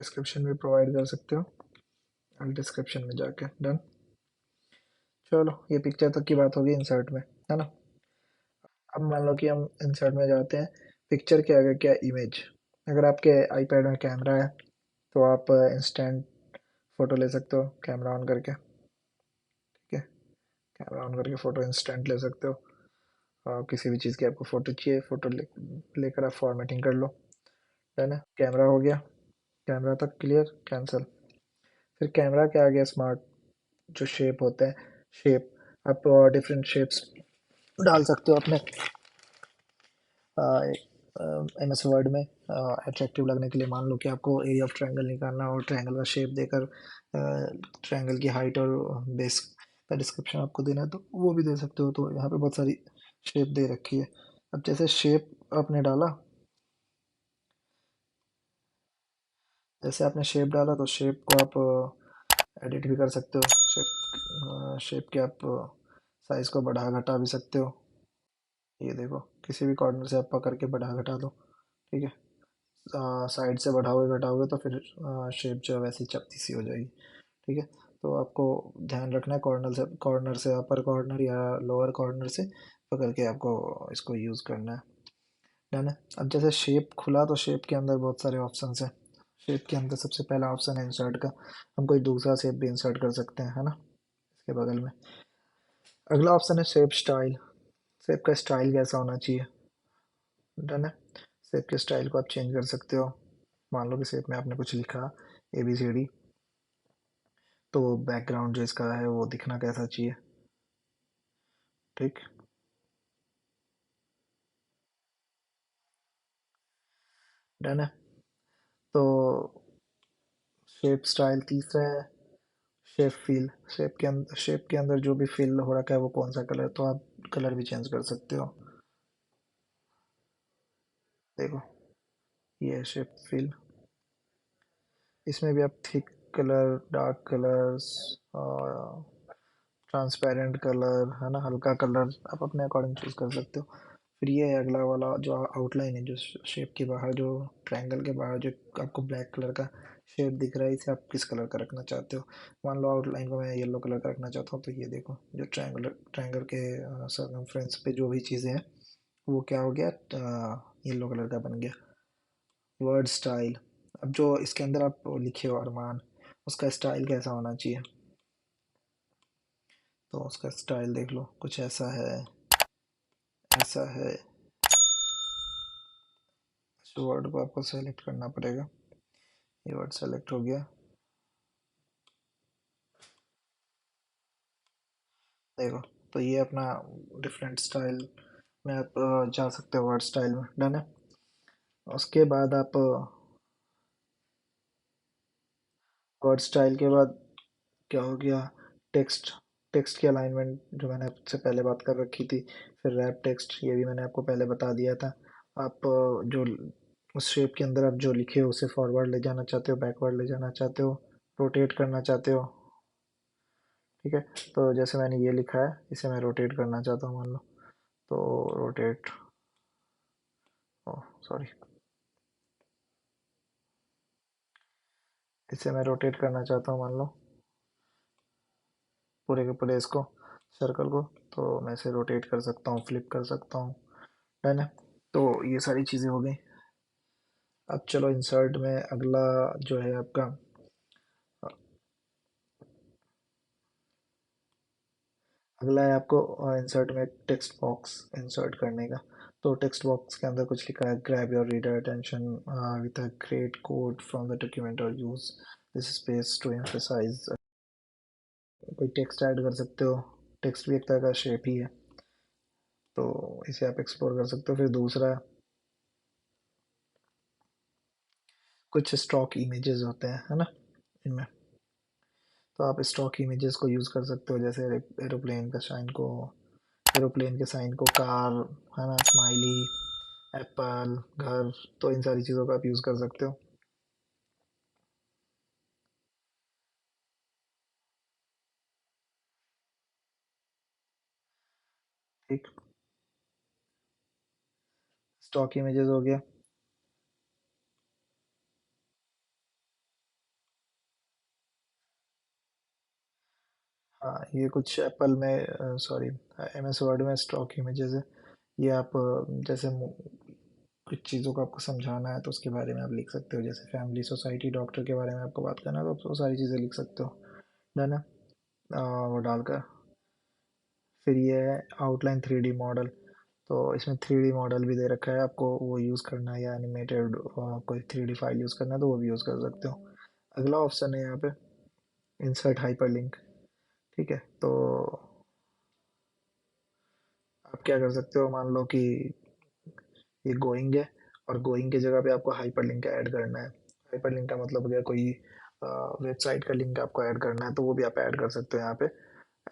डिस्क्रिप्शन भी प्रोवाइड कर सकते हो अब डिस्क्रिप्शन में जाके, डन। चलो ये पिक्चर तक की बात होगी इंसर्ट में, है ना। अब मान लो कि हम इंसर्ट में जाते हैं, पिक्चर के आगे क्या इमेज। अगर आपके आईपैड में कैमरा है तो आप इंस्टेंट फ़ोटो ले सकते हो कैमरा ऑन करके। ठीक है, कैमरा ऑन करके फ़ोटो इंस्टेंट ले सकते हो। किसी भी चीज़ की आपको फ़ोटो चाहिए, फ़ोटो लेकर आप फॉर्मेटिंग कर लो, है ना। कैमरा हो गया, कैमरा तक क्लियर, कैंसिल। फिर कैमरा के आगे स्मार्ट जो शेप होते हैं, शेप आप डिफरेंट शेप्स डाल सकते हो अपने एम एस वर्ड में अट्रैक्टिव लगने के लिए। मान लो कि आपको एरिया ऑफ ट्रायंगल निकालना और ट्रायंगल का शेप देकर ट्रायंगल की हाइट और बेस का डिस्क्रिप्शन आपको देना है तो वो भी दे सकते हो। तो यहाँ पे बहुत सारी शेप दे रखी है। अब जैसे शेप आपने डाला, जैसे आपने शेप डाला तो शेप को आप एडिट भी कर सकते हो। शेप के आप साइज़ को बढ़ा घटा भी सकते हो। ये देखो, किसी भी कॉर्नर से आप पकड़ के बढ़ा घटा दो। ठीक है, साइड से बढ़ाओगे घटाओगे तो फिर शेप जो है वैसी चपटी सी हो जाएगी। ठीक है, तो आपको ध्यान रखना है कॉर्नर से अपर कॉर्नर या लोअर कॉर्नर से पकड़ के आपको इसको यूज़ करना है, डन है। अब जैसे शेप खुला तो शेप के अंदर बहुत सारे ऑप्शन हैं। शेप के अंदर सबसे पहला ऑप्शन है इंसर्ट का, हम कोई दूसरा शेप भी इंसर्ट कर सकते हैं, है ना, इसके बगल में। अगला ऑप्शन है शेप स्टाइल, शेप का स्टाइल कैसा होना चाहिए, डन है। शेप के स्टाइल को आप चेंज कर सकते हो। मान लो कि शेप में आपने कुछ लिखा ABCD, तो बैकग्राउंड जो इसका है वो दिखना कैसा चाहिए। ठीक, डन है। तो शेप स्टाइल तीसरा है। शेप फील, शेप के अंदर जो भी फिल हो रखा है वो कौन सा कलर, तो आप कलर भी चेंज कर सकते हो। देखो, ये है शेप फील, इसमें भी आप थिक कलर, डार्क कलर्स और ट्रांसपेरेंट कलर, है ना, हल्का कलर आप अपने अकॉर्डिंग चूज कर सकते हो। फिर ये अगला वाला जो आउटलाइन है, जो शेप के बाहर, जो ट्रायंगल के बाहर जो आपको ब्लैक कलर का शेप दिख रहा है, इसे आप किस कलर का रखना चाहते हो। मान लो आउटलाइन को मैं येलो कलर का रखना चाहता हूँ, तो ये देखो जो ट्रायंगल ट्रायंगल के सर्कमफ्रेंस पे जो भी चीज़ें हैं वो क्या हो गया, येलो कलर का बन गया। वर्ड स्टाइल, अब जो इसके अंदर आप लिखे हो अरमान, उसका स्टाइल कैसा होना चाहिए, तो उसका स्टाइल देख लो, कुछ ऐसा है, ऐसा है। इस वर्ड को आपको सेलेक्ट करना पड़ेगा। ये वर्ड सेलेक्ट हो गया, देखो। तो ये अपना डिफरेंट स्टाइल में आप जा सकते हो, वर्ड स्टाइल में, डन है। उसके बाद आप वर्ड स्टाइल के बाद क्या हो गया, टेक्स्ट। टेक्स्ट की अलाइनमेंट जो मैंने आपसे पहले बात कर रखी थी। फिर रैप टेक्स्ट, ये भी मैंने आपको पहले बता दिया था। आप जो उस शेप के अंदर आप जो लिखे हो उसे फॉरवर्ड ले जाना चाहते हो, बैकवर्ड ले जाना चाहते हो, रोटेट करना चाहते हो, ठीक है। तो जैसे मैंने ये लिखा है, इसे मैं रोटेट करना चाहता हूँ, मान लो। तो रोटेट, ओ सॉरी, इसे मैं रोटेट करना चाहता हूँ, मान लो पूरे के पूरे इसको, सर्कल को। तो मैं इसे रोटेट कर सकता हूँ, फ्लिप कर सकता हूँ, डन है। तो ये सारी चीज़ें हो गई। अब चलो इंसर्ट में अगला जो है आपका, अगला है आपको इंसर्ट में टेक्स्ट बॉक्स इंसर्ट करने का। तो टेक्स्ट बॉक्स के अंदर कुछ लिखा है, grab your reader attention with a great quote from the document और use this space to emphasise. कोई टेक्स्ट ऐड कर सकते हो, टेक्स्ट भी एक तरह का शेप ही है, तो इसे आप एक्सप्लोर कर सकते हो। फिर दूसरा, कुछ स्टॉक इमेजेस होते हैं, है ना, इनमें। तो आप स्टॉक इमेजेस को यूज़ कर सकते हो, जैसे एरोप्लेन का साइन को, एरोप्लेन के साइन को, कार, है ना, स्माइली, एप्पल, घर। तो इन सारी चीज़ों का आप यूज़ कर सकते हो, ठीक। स्टॉक इमेजेस हो गया। हाँ, ये कुछ एप्पल में, सॉरी, एम एस वर्ड में स्टॉक इमेजेस है। ये आप जैसे कुछ चीज़ों को आपको समझाना है तो उसके बारे में आप लिख सकते हो, जैसे फैमिली, सोसाइटी, डॉक्टर के बारे में आपको बात करना है तो आप वो सारी चीज़ें लिख सकते हो, डन है। वो डालकर फिर ये है आउटलाइन 3D मॉडल। तो इसमें 3D मॉडल भी दे रखा है आपको, वो यूज़ करना है, या एनिमेटेड कोई 3D फाइल यूज़ करना है तो वो भी यूज़ कर सकते हो। अगला ऑप्शन है यहाँ पे इंसर्ट हाइपरलिंक, ठीक है। तो आप क्या कर सकते हो, मान लो कि ये गोइंग है, और गोइंग की जगह पे आपको हाइपरलिंक ऐड करना है। हाइपरलिंक का मतलब हो गया कोई वेबसाइट का लिंक आपको ऐड करना है, तो वो भी आप ऐड कर सकते हो यहाँ पे।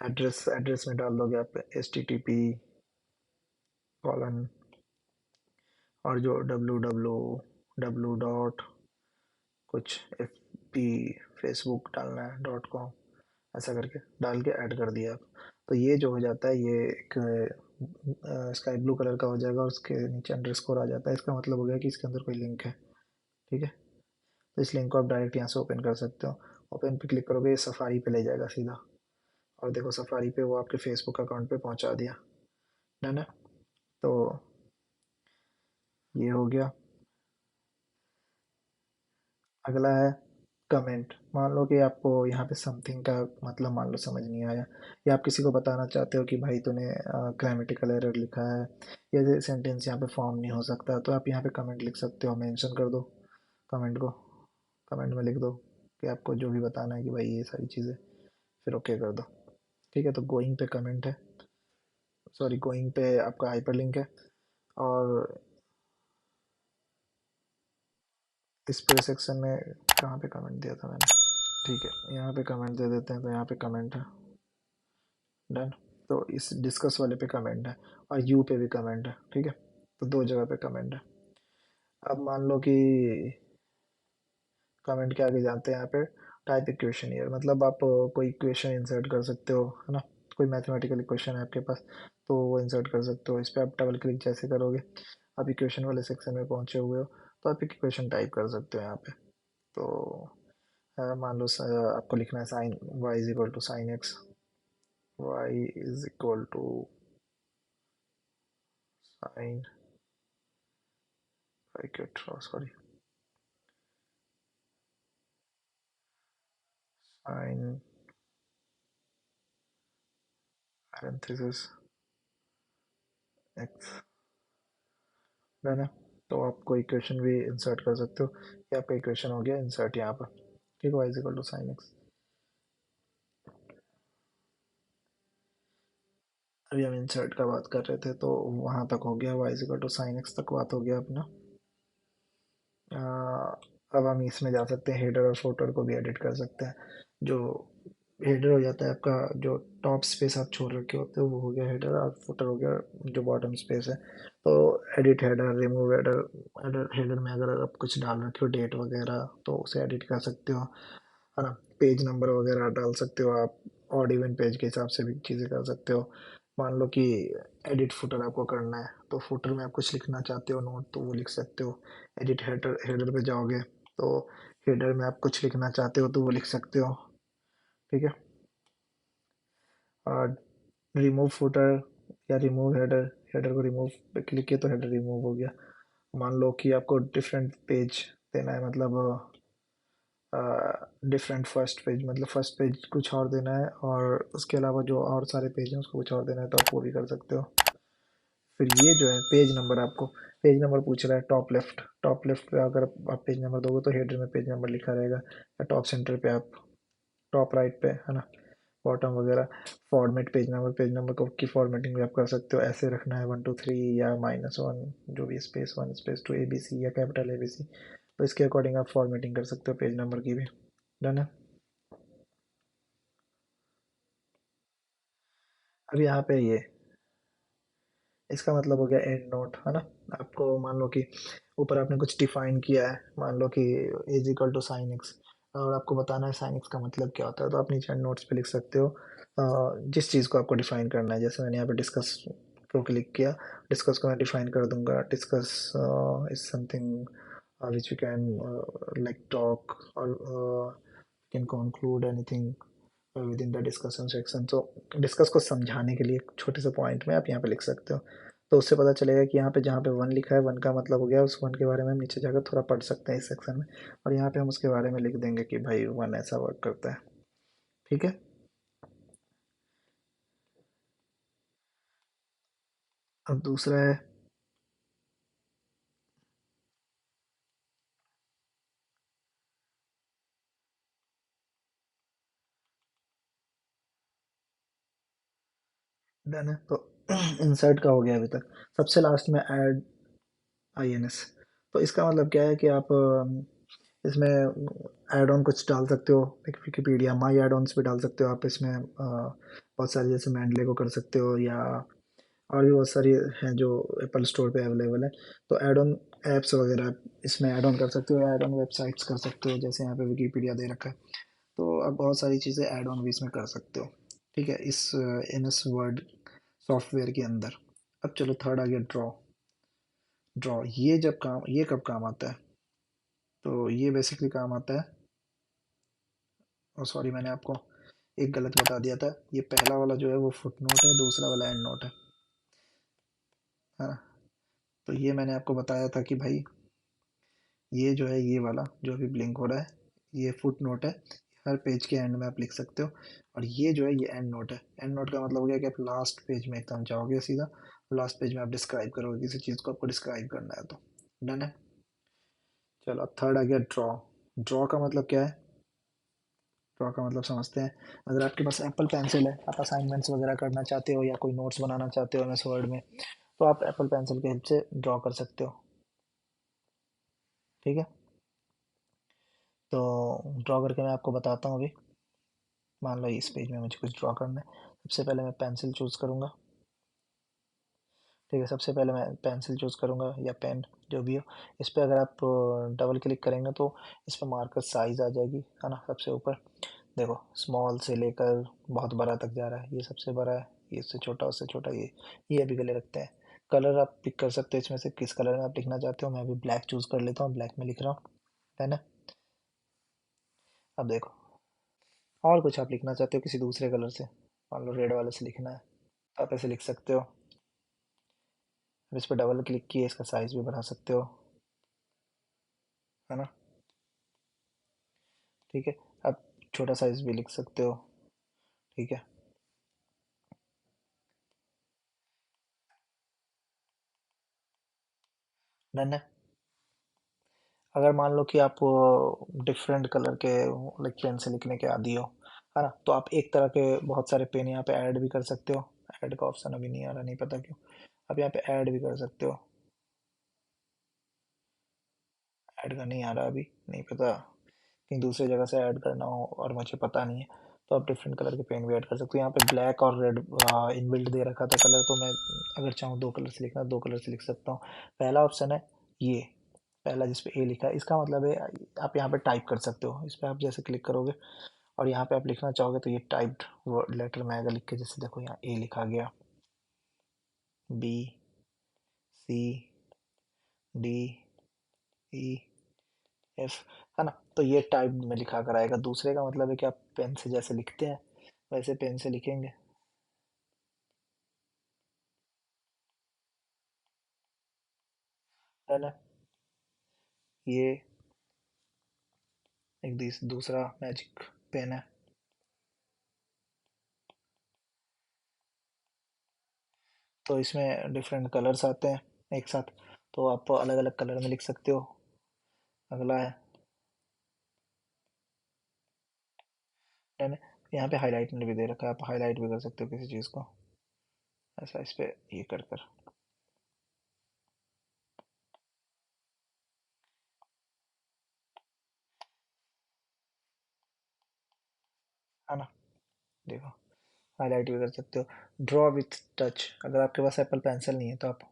एड्रेस में डाल दोगे आप HTTP:// और जो www कुछ एफ पी फेसबुक डालना है .com, ऐसा करके डाल के ऐड कर दिया आप। तो ये जो हो जाता है, ये एक स्काई ब्लू कलर का हो जाएगा और उसके नीचे अंडरस्कोर आ जाता है, इसका मतलब हो गया कि इसके अंदर कोई लिंक है, ठीक है। तो इस लिंक को आप डायरेक्ट यहाँ से ओपन कर सकते हो। ओपन पे क्लिक करोगे, ये सफारी पे ले जाएगा सीधा, और देखो सफारी पे वो आपके फेसबुक अकाउंट पे पहुँचा दिया, डन है। तो ये हो गया। अगला है कमेंट। मान लो कि आपको यहाँ पे समथिंग का मतलब मान लो समझ नहीं आया, या आप किसी को बताना चाहते हो कि भाई तूने ग्रामेटिकल एरर लिखा है, या सेंटेंस यहाँ पे फॉर्म नहीं हो सकता, तो आप यहाँ पे कमेंट लिख सकते हो, मेंशन कर दो कमेंट को, कमेंट में लिख दो कि आपको जो भी बताना है कि भाई ये सारी चीज़ें, फिर ओके कर दो, ठीक है। तो गोइंग पे कमेंट है, सॉरी, गोइंग पे आपका हाइपरलिंक है। और इस पूरे सेक्शन में कहाँ पे कमेंट दिया था मैंने, ठीक है, यहाँ पे कमेंट दे देते हैं, तो यहाँ पे कमेंट है, डन। तो इस डिस्कस वाले पे कमेंट है, और यू पे भी कमेंट है, ठीक है। तो दो जगह पे कमेंट है। अब मान लो कि कमेंट के आगे जाते हैं, यहाँ पे टाइप इक्वेशन ईयर, मतलब आप कोई इक्वेशन इंसर्ट कर सकते हो, है ना। कोई मैथमेटिकल इक्वेशन है आपके पास, तो वो इंसर्ट कर सकते हो। इस पर आप डबल क्लिक जैसे करोगे, आप इक्वेशन वाले सेक्शन में पहुंचे हुए हो, तो आप एक इक्वेशन टाइप कर सकते हो यहाँ पे। तो मान लो आपको लिखना है sine y is equal to sine x, y is equal to sine, I cat sorry, sine parenthesis x, है ना। तो आपको इक्वेशन भी इंसर्ट कर सकते हो। ये आपका इक्वेशन हो गया इंसर्ट यहाँ पर, ठीक है, y is equal to sine x. अभी हम इंसर्ट का बात कर रहे थे, तो वहां तक हो गया, y is equal to sine x तक बात हो गया अपना। अ, अब हम इसमें जा सकते हैं, हेडर और फुटर को भी एडिट कर सकते हैं। जो हेडर हो जाता है आपका, जो टॉप स्पेस आप छोड़ रखे होते हो वो हो गया हेडर, और फुटर हो गया जो बॉटम स्पेस है। तो edit header, remove header, header header में अगर आप कुछ डाल रखे हो डेट वगैरह तो उसे एडिट कर सकते हो, है ना। पेज नंबर वगैरह डाल सकते हो आप, ऑड इवन पेज के हिसाब से भी चीज़ें कर सकते हो। मान लो कि एडिट फुटर आपको करना है, तो फुटर में आप कुछ लिखना चाहते हो नोट, तो वो लिख सकते हो। एडिट हेडर, हेडर पे जाओगे तो हेडर में आप कुछ लिखना चाहते हो तो वो लिख सकते हो, ठीक है। और रिमूव फुटर या रिमूव हेडर, हेडर को रिमूव पे क्लिक किया तो हेडर रिमूव हो गया। मान लो कि आपको डिफरेंट पेज देना है, मतलब डिफरेंट फर्स्ट पेज, मतलब फर्स्ट पेज कुछ और देना है, और उसके अलावा जो और सारे पेज हैं उसको कुछ और देना है, तो आप वो भी कर सकते हो। फिर ये जो है पेज नंबर, आपको पेज नंबर पूछ रहा है टॉप लेफ्ट, टॉप लेफ्ट पे अगर आप पेज नंबर दोगे तो हेडर में पेज नंबर लिखा रहेगा, या टॉप सेंटर पे आप, टॉप राइट पे, है ना, बॉटम वगैरह। Format page number, page number को की फॉर्मेटिंग भी आप कर सकते हो, ऐसे रखना है 1 2 3 या -1, जो भी स्पेस 1 स्पेस 2 ABC या कैपिटल ABC, तो इसके अकॉर्डिंग आप फॉर्मेटिंग कर सकते हो पेज नंबर की भी। डन है। अब यहाँ पे ये, इसका मतलब हो गया एंड नोट, है ना। आपको मान लो कि ऊपर आपने कुछ डिफाइन किया है, मान लो कि is equal to sine x, और आपको बताना है साइन एक्स का मतलब क्या होता है, तो आप नीचे एंड नोट्स पे लिख सकते हो जिस चीज़ को आपको डिफाइन करना है। जैसे मैंने यहाँ पे डिस्कस को क्लिक किया, डिस्कस को मैं डिफाइन कर दूंगा, discuss is something which you can like talk, और can conclude anything within the discussion section. तो डिस्कस को समझाने के लिए छोटे से पॉइंट में आप यहाँ पे लिख सकते हो, तो उससे पता चलेगा कि यहाँ पे जहाँ पे वन लिखा है, वन का मतलब हो गया, उस वन के बारे में हम नीचे जाकर थोड़ा पढ़ सकते हैं इस सेक्शन में, और यहाँ पे हम उसके बारे में लिख देंगे कि भाई वन ऐसा वर्क करता है, ठीक है। अब दूसरा है, डन है। तो इंसर्ट का हो गया अभी तक। सबसे लास्ट में ऐड INS, तो इसका मतलब क्या है कि आप इसमें ऐड ऑन कुछ डाल सकते हो, विकिपीडिया माई ऐड ऑन्स भी डाल सकते हो आप इसमें, बहुत सारी, जैसे मैंडले को कर सकते हो, या और भी बहुत सारी हैं जो एप्पल स्टोर पे अवेलेबल है। तो ऐड ऑन ऐप्स वगैरह इसमें ऐड ऑन कर सकते हो, ऐड ऑन वेबसाइट्स कर सकते हो, जैसे यहाँ पे विकिपीडिया दे रखा है। तो आप बहुत सारी चीज़ें ऐड ऑन भी इसमें कर सकते हो, ठीक है, इस NS वर्ड सॉफ्टवेयर के अंदर। अब चलो थर्ड आ गया ड्रॉ। ड्रॉ ये जब काम, ये कब काम आता है, तो ये बेसिकली काम आता है, और सॉरी मैंने आपको एक गलत बता दिया था, ये पहला वाला जो है वो फुट नोट है, दूसरा वाला एंड नोट है ना। तो ये मैंने आपको बताया था कि भाई ये जो है, ये वाला जो अभी ब्लिंक हो रहा है, ये फुट नोट है, हर पेज के एंड में आप लिख सकते हो। और ये जो है ये एंड नोट है। एंड नोट का मतलब हो गया कि आप लास्ट पेज में एकदम जाओगे सीधा, लास्ट पेज में आप डिस्क्राइब करोगे किसी चीज़ को, आपको डिस्क्राइब करना है तो। डन है। चलो अब थर्ड आ गया ड्रॉ। ड्रॉ का मतलब क्या है, ड्रॉ का मतलब समझते हैं। अगर आपके पास एप्पल पेंसिल है, आप असाइनमेंट्स वगैरह करना चाहते हो या कोई नोट्स बनाना चाहते हो MS वर्ड में, तो आप एप्पल पेंसिल के हेल्प से ड्रॉ कर सकते हो, ठीक है। तो ड्रॉ करके मैं आपको बताता हूँ अभी। मान लो इस पेज में मुझे कुछ ड्रॉ करना है, सबसे पहले मैं पेंसिल चूज़ करूँगा, ठीक है। सबसे पहले मैं पेंसिल चूज़ करूँगा या पेन, जो भी हो। इस पर अगर आप डबल क्लिक करेंगे तो इस पर मार्कर साइज़ आ जाएगी, है ना, सबसे ऊपर। देखो स्मॉल से लेकर बहुत बड़ा तक जा रहा है, ये सबसे बड़ा है, ये इससे छोटा, उससे छोटा, ये अभी गले रखते हैं। कलर आप पिक कर सकते हो इसमें से, किस कलर में आप लिखना चाहते हो। मैं अभी ब्लैक चूज़ कर लेता हूँ, ब्लैक में लिख रहा हूँ, है ना। अब देखो, और कुछ आप लिखना चाहते हो किसी दूसरे कलर से, मान लो रेड वाले से लिखना है, तो आप ऐसे लिख सकते हो। अब इस पर डबल क्लिक किए, इसका साइज़ भी बढ़ा सकते हो, है ना। ठीक है, आप छोटा साइज़ भी लिख सकते हो। ठीक है, डन है। अगर मान लो कि आप डिफरेंट कलर के लाइक पेन से लिखने के आदी हो, है ना, तो आप एक तरह के बहुत सारे पेन यहाँ पे ऐड भी कर सकते हो। ऐड का ऑप्शन अभी नहीं आ रहा, नहीं पता क्यों। आप यहाँ पे ऐड भी कर सकते हो। ऐड का नहीं आ रहा अभी, नहीं पता, कहीं दूसरी जगह से ऐड करना हो और मुझे पता नहीं है। तो आप डिफरेंट कलर के पेन भी ऐड कर सकते हो। यहाँ पे ब्लैक और रेड इनबिल्ट दे रखा था कलर, तो मैं अगर चाहूँ दो कलर से लिखना, दो कलर से लिख सकता हूँ। पहला ऑप्शन है ये, पहला जिस पे ए लिखा है, इसका मतलब है आप यहाँ पे टाइप कर सकते हो। इस पर आप जैसे क्लिक करोगे और यहाँ पे आप लिखना चाहोगे तो ये टाइप्ड वर्ड लेटर में आएगा लिख के, जैसे देखो यहाँ ए लिखा गया, बी, सी, डी, ई, एफ, है ना। तो ये टाइप में लिखा कर आएगा। दूसरे का मतलब है कि आप पेन से जैसे लिखते हैं वैसे पेन से लिखेंगे, है ना। ये एक दूसरा मैजिक पेन है। तो इसमें डिफरेंट कलर्स आते हैं एक साथ, तो आप अलग अलग कलर में लिख सकते हो। अगला है, यहाँ पे हाईलाइट भी दे रखा है, आप हाईलाइट भी कर सकते हो किसी चीज़ को, ऐसा इस पे ये कर कर, है ना। देखो, हाईलाइट भी कर सकते हो। ड्रॉ विथ टच, अगर आपके पास एप्पल पेंसिल नहीं है तो आप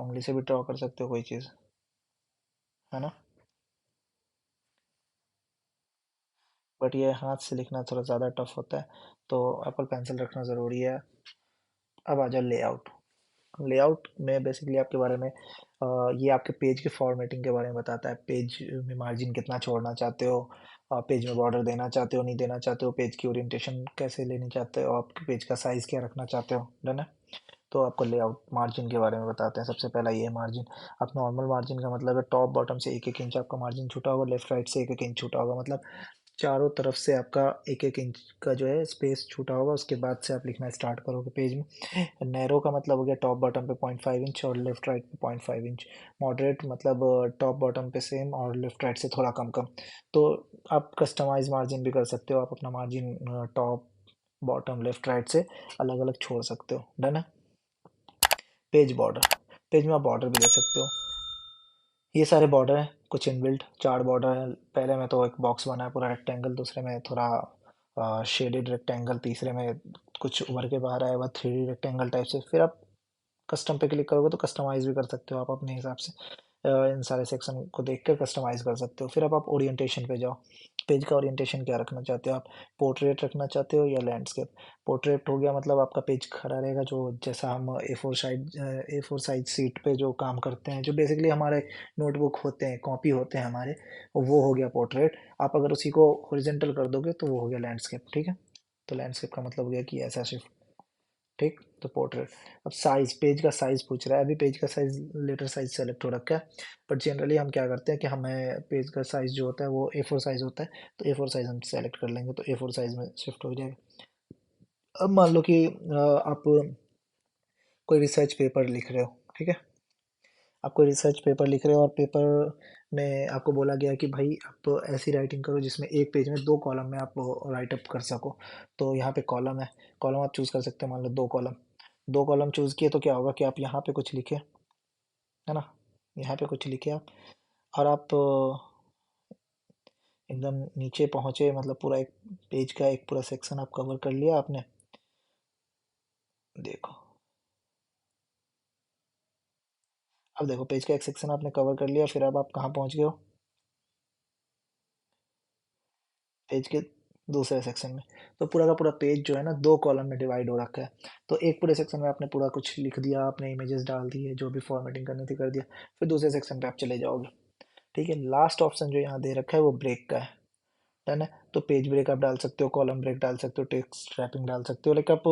उंगली से भी ड्रॉ कर सकते हो कोई चीज़, है ना। बट ये हाथ से लिखना थोड़ा ज़्यादा टफ होता है, तो एप्पल पेंसिल रखना ज़रूरी है। अब आ जाओ लेआउट। लेआउट में बेसिकली आपके बारे में ये आपके पेज के फॉर्मेटिंग के बारे में बताता है। पेज में मार्जिन कितना छोड़ना चाहते हो, पेज में बॉर्डर देना चाहते हो नहीं देना चाहते हो, पेज की ओरिएंटेशन कैसे लेनी चाहते हो, आप पेज का साइज़ क्या रखना चाहते हो, डन है। तो आपको लेआउट मार्जिन के बारे में बताते हैं। सबसे पहला ये है मार्जिन। आप नॉर्मल मार्जिन का मतलब है टॉप बॉटम से एक एक इंच आपका मार्जिन छूटा होगा, लेफ्ट राइट से एक एक इंच छूटा होगा, मतलब चारों तरफ से आपका एक एक इंच का जो है स्पेस छूटा होगा, उसके बाद से आप लिखना स्टार्ट करोगे पेज में। नैरो का मतलब हो गया टॉप बॉटम पे 0.5 इंच और लेफ्ट राइट पे 0.5 इंच। मॉडरेट मतलब टॉप बॉटम पे सेम और लेफ्ट राइट से थोड़ा कम कम। तो आप कस्टमाइज मार्जिन भी कर सकते हो, आप अपना margin top bottom left right से अलग अलग छोड़ सकते हो, डन है। पेज बॉर्डर, पेज में आप बॉर्डर भी दे सकते हो। ये सारे बॉर्डर हैं, कुछ इनबिल्ट 4 बॉर्डर हैं। पहले में तो एक बॉक्स बना है पूरा रेक्टेंगल, दूसरे में थोड़ा शेडेड रेक्टेंगल, तीसरे में कुछ उभर के बाहर आया हुआ 3D रेक्टेंगल टाइप से। फिर आप कस्टम पे क्लिक करोगे तो कस्टमाइज़ भी कर सकते हो आप अपने हिसाब से। इन सारे सेक्शन को देखकर कस्टमाइज़ कर सकते हो। फिर अब आप ओरिएंटेशन पे जाओ। पेज का ओरिएंटेशन क्या रखना चाहते हो आप? पोर्ट्रेट रखना चाहते हो या लैंडस्केप? पोर्ट्रेट हो गया मतलब आपका पेज खड़ा रहेगा, जो जैसा हम ए4 साइज शीट पे जो काम करते हैं, जो बेसिकली हमारे नोटबुक होते हैं, कॉपी होते हैं हमारे, वो हो गया पोर्ट्रेट। आप अगर उसी को हॉरिजॉन्टल कर दोगे तो वो हो गया लैंडस्केप, ठीक है। तो लैंडस्केप का मतलब हो गया कि ऐसा शिफ्ट, ठीक। तो पोर्ट्रेट। अब साइज, पेज का साइज पूछ रहा है। अभी पेज का साइज लेटर साइज सेलेक्ट हो रखा है, बट जनरली हम क्या करते हैं कि हमें पेज का साइज जो होता है वो A4 साइज होता है, तो A4 साइज हम सेलेक्ट कर लेंगे, तो A4 साइज में शिफ्ट हो जाएगा। अब मान लो कि आप कोई रिसर्च पेपर लिख रहे हो, ठीक है। आप कोई रिसर्च पेपर लिख रहे हो और पेपर में आपको बोला गया है कि भाई आप ऐसी राइटिंग करो जिसमें एक पेज में 2 कॉलम में आप राइट अप कर सको। तो यहाँ पे कॉलम है, कॉलम आप चूज़ कर सकते हैं, मान लो 2 कॉलम। 2 कॉलम चूज़ किए तो क्या होगा कि आप यहाँ पे कुछ लिखे, है ना, यहाँ पे कुछ लिखे आप, और आप एकदम नीचे पहुँचे, मतलब पूरा एक पेज का एक पूरा सेक्शन आप कवर कर लिया आपने। देखो, अब देखो पेज का एक सेक्शन आपने कवर कर लिया, फिर अब आप कहाँ पहुँच गए हो, पेज के दूसरे सेक्शन में। तो पूरा का पूरा पेज जो है ना 2 कॉलम में डिवाइड हो रखा है। तो एक पूरे सेक्शन में आपने पूरा कुछ लिख दिया, आपने इमेजेस डाल दिए, जो भी फॉर्मेटिंग करनी थी कर दिया, फिर दूसरे सेक्शन पे आप चले जाओगे। ठीक है, लास्ट ऑप्शन जो यहाँ दे रखा है वो ब्रेक का है। डन है। तो पेज ब्रेक आप डाल सकते हो, कॉलम ब्रेक डाल सकते हो, टेक्स्ट रैपिंग डाल सकते हो। लाइक आप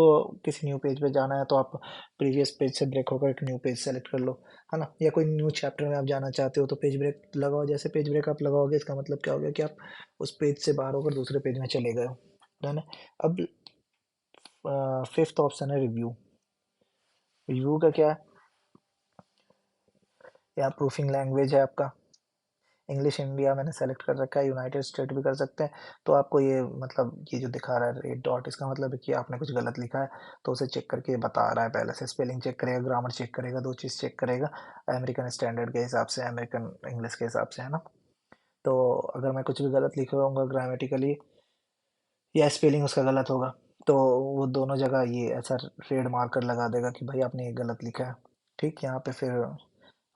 किसी न्यू पेज पे जाना है तो आप प्रीवियस पेज से ब्रेक होकर एक न्यू पेज सेलेक्ट कर लो, है ना। या कोई न्यू चैप्टर में आप जाना चाहते हो तो पेज ब्रेक लगाओ। जैसे पेज ब्रेक आप लगाओगे इसका मतलब क्या हो गया कि आप उस पेज से बाहर होकर दूसरे पेज में चले गए हो। डन है। अब फिफ्थ ऑप्शन है रिव्यू। रिव्यू का क्या है, यहाँ प्रूफिंग लैंग्वेज है आपका इंग्लिश इंडिया मैंने सेलेक्ट कर रखा है, यूनाइटेड स्टेट भी कर सकते हैं। तो आपको ये मतलब ये जो दिखा रहा है रेड डॉट, इसका मतलब है कि आपने कुछ गलत लिखा है, तो उसे चेक करके बता रहा है। पहले से स्पेलिंग चेक करेगा, ग्रामर चेक करेगा, दो चीज़ चेक करेगा अमेरिकन स्टैंडर्ड के हिसाब से, अमेरिकन इंग्लिश के हिसाब से, है ना। तो अगर मैं कुछ भी गलत लिख रहा हूँ ग्रामेटिकली या स्पेलिंग उसका गलत होगा, तो वो दोनों जगह ये ऐसा रेड मार्कर लगा देगा कि भाई आपने ये गलत लिखा है। ठीक, यहाँ पे फिर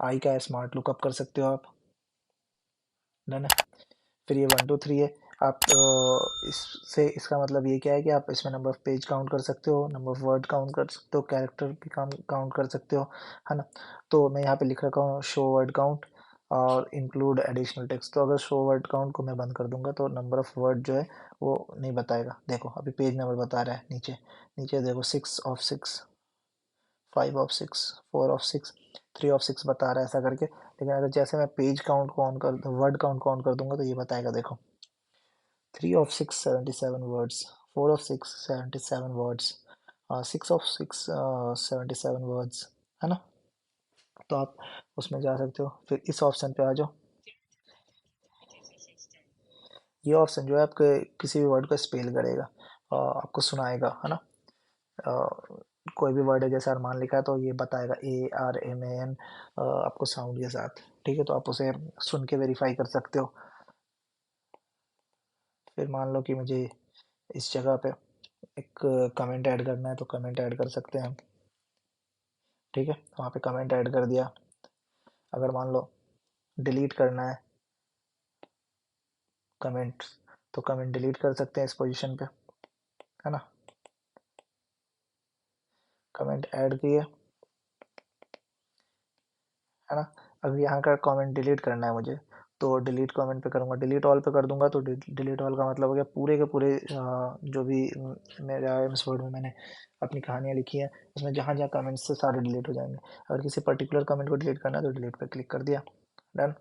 आई का स्मार्ट लुकअप कर सकते हो आप। डन है। फिर ये 1 2 3 है। आप इससे इसका मतलब ये क्या है कि आप इसमें नंबर ऑफ पेज काउंट कर सकते हो, नंबर ऑफ वर्ड काउंट कर सकते हो, कैरेक्टर भी काउंट कर सकते हो, है ना। तो मैं यहाँ पे लिख रखा हूँ शो वर्ड काउंट और इंक्लूड एडिशनल टेक्स्ट। तो अगर शो वर्ड काउंट को मैं बंद कर दूंगा तो नंबर ऑफ वर्ड जो है वो नहीं बताएगा। देखो अभी पेज नंबर बता रहा है नीचे, नीचे देखो 6 of 6, 5 of 6, 4 of 6, 3 of 6 बता रहा है ऐसा करके। लेकिन अगर जैसे मैं पेज काउंट को ऑन कर वर्ड काउंट को ऑन कर दूंगा तो ये बताएगा, देखो 3 of 6 77 words, 4 of 6 77 words, 6 of 6 77 words, है ना। तो आप उसमें जा सकते हो। फिर इस ऑप्शन पे आ जाओ। ये ऑप्शन जो है आपके किसी भी वर्ड को स्पेल करेगा, आपको सुनाएगा, है ना। अ, कोई भी वर्ड है जैसे अरमान लिखा है तो ये बताएगा ARMAN आपको साउंड के साथ। ठीक है, तो आप उसे सुन के वेरीफाई कर सकते हो। फिर मान लो कि मुझे इस जगह पे एक कमेंट ऐड करना है तो कमेंट ऐड कर सकते हैं हम। ठीक है, वहाँ पे कमेंट ऐड कर दिया। अगर मान लो डिलीट करना है कमेंट, तो कमेंट डिलीट कर सकते हैं इस पोजीशन पे, है ना। कमेंट ऐड किए, है ना। अगर यहाँ का कमेंट डिलीट करना है मुझे तो डिलीट कमेंट पे करूँगा, डिलीट ऑल पे कर दूंगा तो डिलीट ऑल का मतलब हो गया पूरे के पूरे जो भी मेरा एम्स वर्ड में मैंने अपनी कहानियाँ लिखी हैं उसमें जहाँ जहाँ कमेंट्स से सारे डिलीट हो जाएंगे। अगर किसी पर्टिकुलर कमेंट को डिलीट करना है तो डिलीट पे क्लिक कर दिया, डन।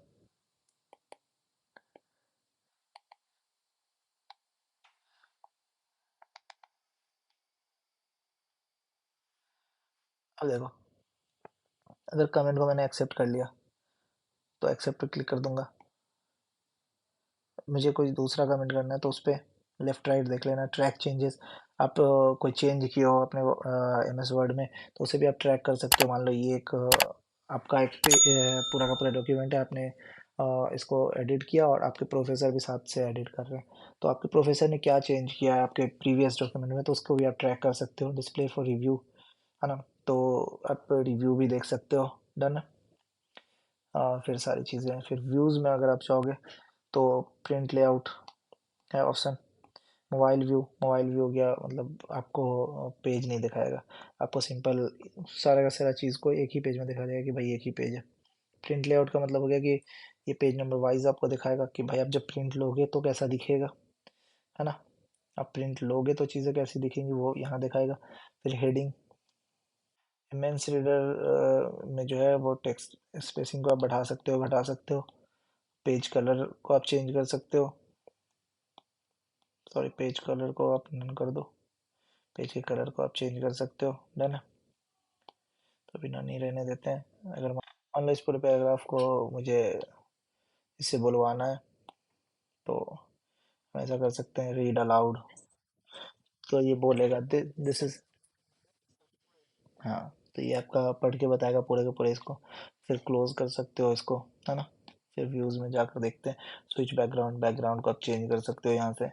अब देखो अगर कमेंट को मैंने एक्सेप्ट कर लिया तो एक्सेप्ट पे क्लिक कर दूंगा। मुझे कोई दूसरा कमेंट करना है तो उस पर लेफ्ट राइट देख लेना, ट्रैक चेंजेस। आप कोई चेंज किए हो अपने MS वर्ड में तो उसे भी आप ट्रैक कर सकते हो। मान लो ये एक आपका एक पूरा का पूरा डॉक्यूमेंट है, आपने इसको एडिट किया और आपके प्रोफेसर भी साथ से एडिट कर रहे हैं, तो आपके प्रोफेसर ने क्या चेंज किया है आपके प्रीवियस डॉक्यूमेंट में तो उसको भी आप ट्रैक कर सकते हो। डिस्प्ले फॉर रिव्यू, है ना। तो आप रिव्यू भी देख सकते हो, डन है। फिर सारी चीज़ें हैं। फिर व्यूज़ में अगर आप चाहोगे तो प्रिंट लेआउट है ऑप्शन। मोबाइल व्यू हो गया, मतलब आपको पेज नहीं दिखाएगा, आपको सिंपल सारा का सारा चीज़ को एक ही पेज में दिखा देगा कि भाई एक ही पेज है। प्रिंट लेआउट का मतलब हो गया कि ये पेज नंबर वाइज आपको दिखाएगा कि भाई आप जब प्रिंट लोगे तो कैसा दिखेगा, है ना। आप प्रिंट लोगे तो चीज़ें कैसी दिखेंगी वो यहाँ दिखाएगा। फिर हेडिंग, इमेंस रीडर में जो है वो टेक्स्ट स्पेसिंग को आप बढ़ा सकते हो घटा सकते हो। पेज कलर को आप चेंज कर सकते हो, सॉरी पेज कलर को आप नन कर दो, पेज के कलर को आप चेंज कर सकते हो, डन है। तो बिना नहीं रहने देते हैं। अगर मान लो इस पूरे पैराग्राफ को मुझे इससे बुलवाना है तो हम ऐसा कर सकते हैं रीड अलाउड, तो ये बोलेगा दिस इज, हाँ। तो ये आपका पढ़ के बताएगा पूरे के पूरे इसको। फिर क्लोज कर सकते हो इसको, है ना। फिर व्यूज़ में जाकर देखते हैं स्विच बैकग्राउंड, बैकग्राउंड को आप चेंज कर सकते हो यहाँ से,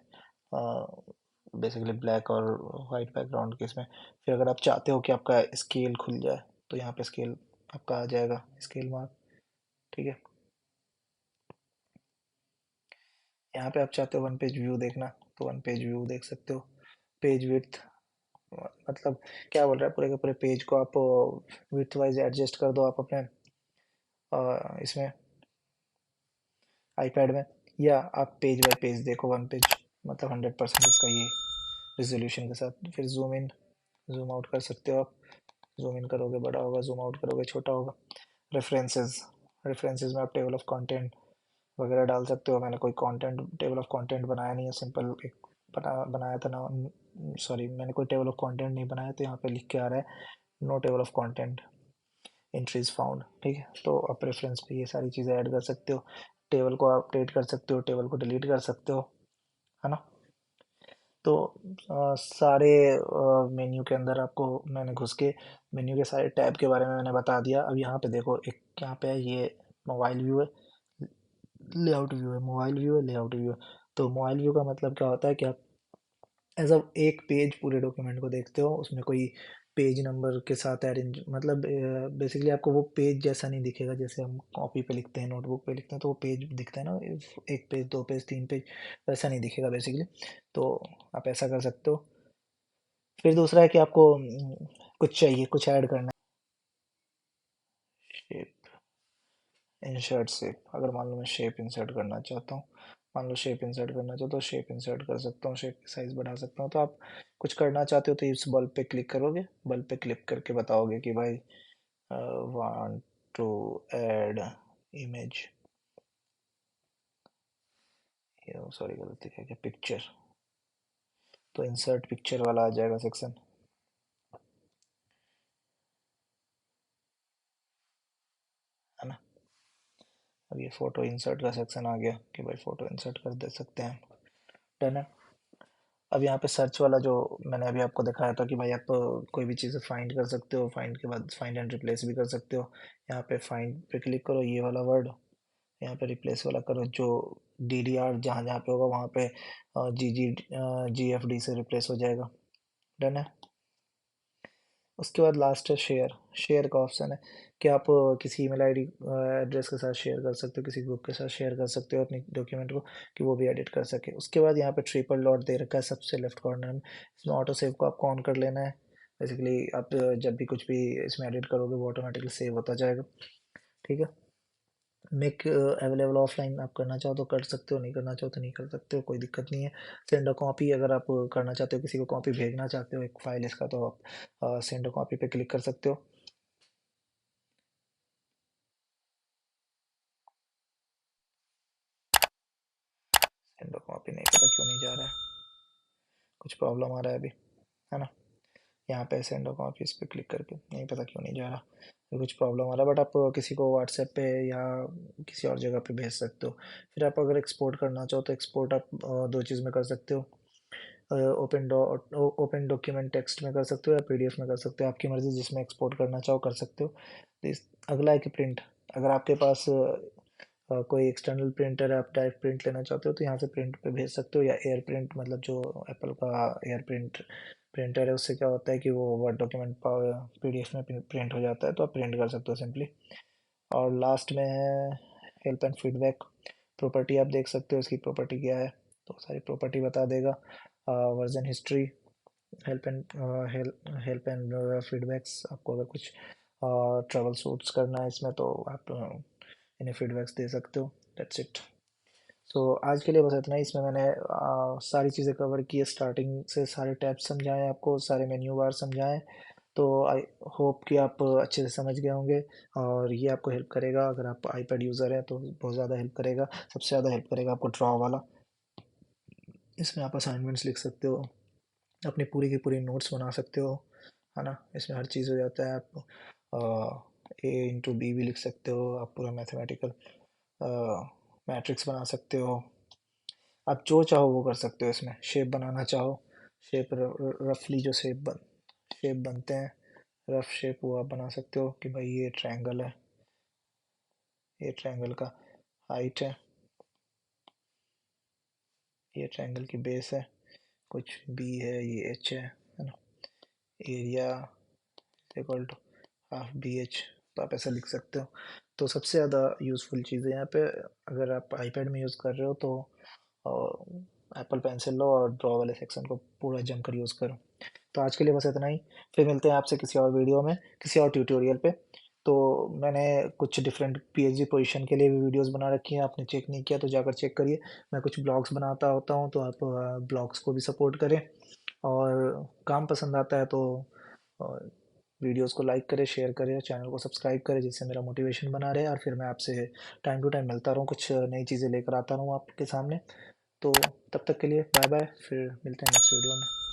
बेसिकली ब्लैक और वाइट बैकग्राउंड के इसमें। फिर अगर आप चाहते हो कि आपका स्केल खुल जाए तो यहाँ पे स्केल आपका आ जाएगा, स्केल मार्क। ठीक है, यहाँ पे आप चाहते हो वन पेज व्यू देखना तो वन पेज व्यू देख सकते हो। पेज विड्थ मतलब क्या बोल रहा है, पूरे के पूरे पेज को आप विड्थ वाइज एडजस्ट कर दो आप अपने इसमें आईपैड में, या आप पेज बाय पेज देखो, वन पेज मतलब 100% इसका ये रिजोल्यूशन के साथ। फिर जूम इन जूम आउट कर सकते हो आप, जूम इन करोगे बड़ा होगा, जूम आउट करोगे छोटा होगा। रेफरेंसेस रेफरेंसेस में आप टेबल ऑफ कंटेंट वगैरह डाल सकते हो। मैंने कोई कंटेंट टेबल ऑफ कंटेंट बनाया नहीं है, सिंपल एक बनाया था ना, सॉरी मैंने कोई टेबल ऑफ कंटेंट नहीं बनाया, तो यहाँ पे लिख के आ रहा है no table of content entries found, ठीक है। तो आप रेफरेंस पे ये सारी चीज़ें ऐड कर सकते हो, टेबल को अपडेट कर सकते हो, टेबल को डिलीट कर सकते हो, है ना। तो सारे मेन्यू के अंदर आपको मैंने घुस के मेन्यू के सारे टैब के बारे में मैंने बता दिया। अब यहाँ पे देखो, एक यहाँ पे है ये मोबाइल व्यू है, लेआउट व्यू है, मोबाइल व्यू है, लेआउट व्यू है। तो मोबाइल व्यू का मतलब क्या होता है कि आप एज अ एक पेज पूरे डॉक्यूमेंट को देखते हो, उसमें कोई पेज नंबर के साथ अरेंज मतलब बेसिकली आपको वो पेज जैसा नहीं दिखेगा जैसे हम कॉपी पे लिखते हैं, नोटबुक पे लिखते हैं तो वो पेज दिखता है ना, एक पेज, दो पेज, तीन पेज, वैसा नहीं दिखेगा बेसिकली। तो आप ऐसा कर सकते हो। फिर दूसरा है कि आपको कुछ चाहिए, कुछ ऐड करना है, शेप, इंसर्ट शेप। अगर मान लो मैं शेप इंसर्ट करना चाहता हूँ, मान लो शेप इंसर्ट करना चाहता हूँ, शेप इंसर्ट कर सकता हूँ, शेप की साइज बढ़ा सकता हूँ। तो आप कुछ करना चाहते हो तो इस बल्ब पे क्लिक करोगे, बल्ब पे क्लिक करके बताओगे कि भाई want to add image, sorry गलती क्या क्या पिक्चर, तो इंसर्ट पिक्चर वाला आ जाएगा सेक्शन, है ना। अब ये फोटो इंसर्ट का सेक्शन आ गया कि भाई फोटो इंसर्ट कर दे सकते हैं, डन है। अब यहाँ पे सर्च वाला जो मैंने अभी आपको दिखाया था कि भाई आप कोई भी चीज़ें फाइंड कर सकते हो, फाइंड के बाद फाइंड एंड रिप्लेस भी कर सकते हो। यहाँ पे फाइंड पे क्लिक करो, ये वाला वर्ड, यहाँ पे रिप्लेस वाला करो, जो डी डी आर जहाँ जहाँ पे होगा वहाँ पे जी जी जी एफ डी से रिप्लेस हो जाएगा, डन है। उसके बाद लास्ट है शेयर, शेयर का ऑप्शन है कि आप किसी ईमेल आईडी एड्रेस के साथ शेयर कर सकते हो, किसी ग्रुप के साथ शेयर कर सकते हो अपनी डॉक्यूमेंट को कि वो भी एडिट कर सके। उसके बाद यहाँ पे ट्रिपल डॉट दे रखा है सबसे लेफ्ट कॉर्नर में, इसमें ऑटो सेव को आपको ऑन कर लेना है। बेसिकली आप जब भी कुछ भी इसमें एडिट करोगे वो ऑटोमेटिकली सेव होता जाएगा, ठीक है। मेक अवेलेबल ऑफलाइन आप करना चाहो तो कर सकते हो, नहीं करना चाहो तो नहीं कर सकते हो, कोई दिक्कत नहीं है। सेंड अ कॉपी अगर आप करना चाहते हो, किसी को कॉपी भेजना चाहते हो एक फाइल इसका, तो आप सेंड अ कॉपी पे क्लिक कर सकते हो। सेंड अ कॉपी नहीं पता क्यों नहीं जा रहा है, कुछ प्रॉब्लम आ रहा है अभी, है ना। यहाँ पे सेंड अ कॉपी इस पर क्लिक करके नहीं पता क्यों नहीं जा रहा, अभी कुछ प्रॉब्लम आ रहा है। बट आप किसी को व्हाट्सएप पे या किसी और जगह पे भेज सकते हो। फिर आप अगर एक्सपोर्ट करना चाहो तो एक्सपोर्ट आप दो चीज़ में कर सकते हो, ओपन डॉक्यूमेंट टेक्स्ट में कर सकते हो या पीडीएफ में कर सकते हो, आपकी मर्ज़ी जिसमें एक्सपोर्ट करना चाहो कर सकते हो। अगला है कि प्रिंट, अगर आपके पास कोई एक्सटर्नल प्रिंटर है, आप डायरेक्ट प्रिंट लेना चाहते हो तो यहाँ से प्रिंट पे भेज सकते हो, या एयर प्रिंट मतलब जो एप्पल का एयर प्रिंट प्रिंटर है उससे क्या होता है कि वो वर्ड डॉक्यूमेंट पीडीएफ में प्रिंट हो जाता है, तो आप प्रिंट कर सकते हो सिंपली। और लास्ट में है हेल्प एंड फीडबैक, प्रॉपर्टी आप देख सकते हो इसकी प्रॉपर्टी क्या है, तो सारी प्रॉपर्टी बता देगा। Version history, help and help and feedbacks, आपको अगर कुछ ट्रबल शूट्स करना है इसमें तो आप इन्हें फीडबैक्स दे सकते हो, दैट्स इट। सो आज के लिए बस इतना ही। इसमें मैंने सारी चीज़ें कवर की है, स्टार्टिंग से सारे टैब्स समझाए आपको, सारे मेन्यू बार समझाए। तो आई होप कि आप अच्छे से समझ गए होंगे, और ये आपको हेल्प करेगा अगर आप आईपैड यूज़र हैं तो बहुत ज़्यादा हेल्प करेगा। सबसे ज़्यादा हेल्प करेगा आपको ड्रॉ वाला, इसमें आप असाइनमेंट्स लिख सकते हो, अपनी पूरी की पूरी नोट्स बना सकते हो, है ना। इसमें हर चीज़ हो जाता है, आप ए इंटू बी भी लिख सकते हो, आप पूरा मैथमेटिकल मैट्रिक्स बना सकते हो, आप जो चाहो वो कर सकते हो। इसमें शेप बनाना चाहो, शेप रफली जो शेप बनते हैं, रफ शेप वो आप बना सकते हो कि भाई ये ट्रायंगल है, ये ट्रायंगल का हाइट है, ये ट्रायंगल की बेस है, कुछ बी है, ये एच है ना। Area equal to half b h, तो आप ऐसा लिख सकते हो। तो सबसे ज़्यादा यूज़फुल चीज़ है यहाँ पे, अगर आप आईपैड में यूज़ कर रहे हो तो एप्पल पेंसिल लो और ड्रॉ वाले सेक्शन को पूरा जमकर यूज़ करो। तो आज के लिए बस इतना ही। फिर मिलते हैं आपसे किसी और वीडियो में, किसी और ट्यूटोरियल पे। तो मैंने कुछ डिफरेंट पीएचडी पोजीशन के लिए भी वीडियोस बना रखी हैं, आपने चेक नहीं किया तो जाकर चेक करिए। मैं कुछ ब्लॉग्स बनाता होता हूँ, तो आप ब्लॉग्स को भी सपोर्ट करें। और काम पसंद आता है तो वीडियोस को लाइक करें, शेयर करें, चैनल को सब्सक्राइब करें, जिससे मेरा मोटिवेशन बना रहे और फिर मैं आपसे टाइम टू टाइम मिलता रहूँ, कुछ नई चीज़ें लेकर आता रहूँ आपके सामने। तो तब तक के लिए बाय बाय, फिर मिलते हैं नेक्स्ट वीडियो में।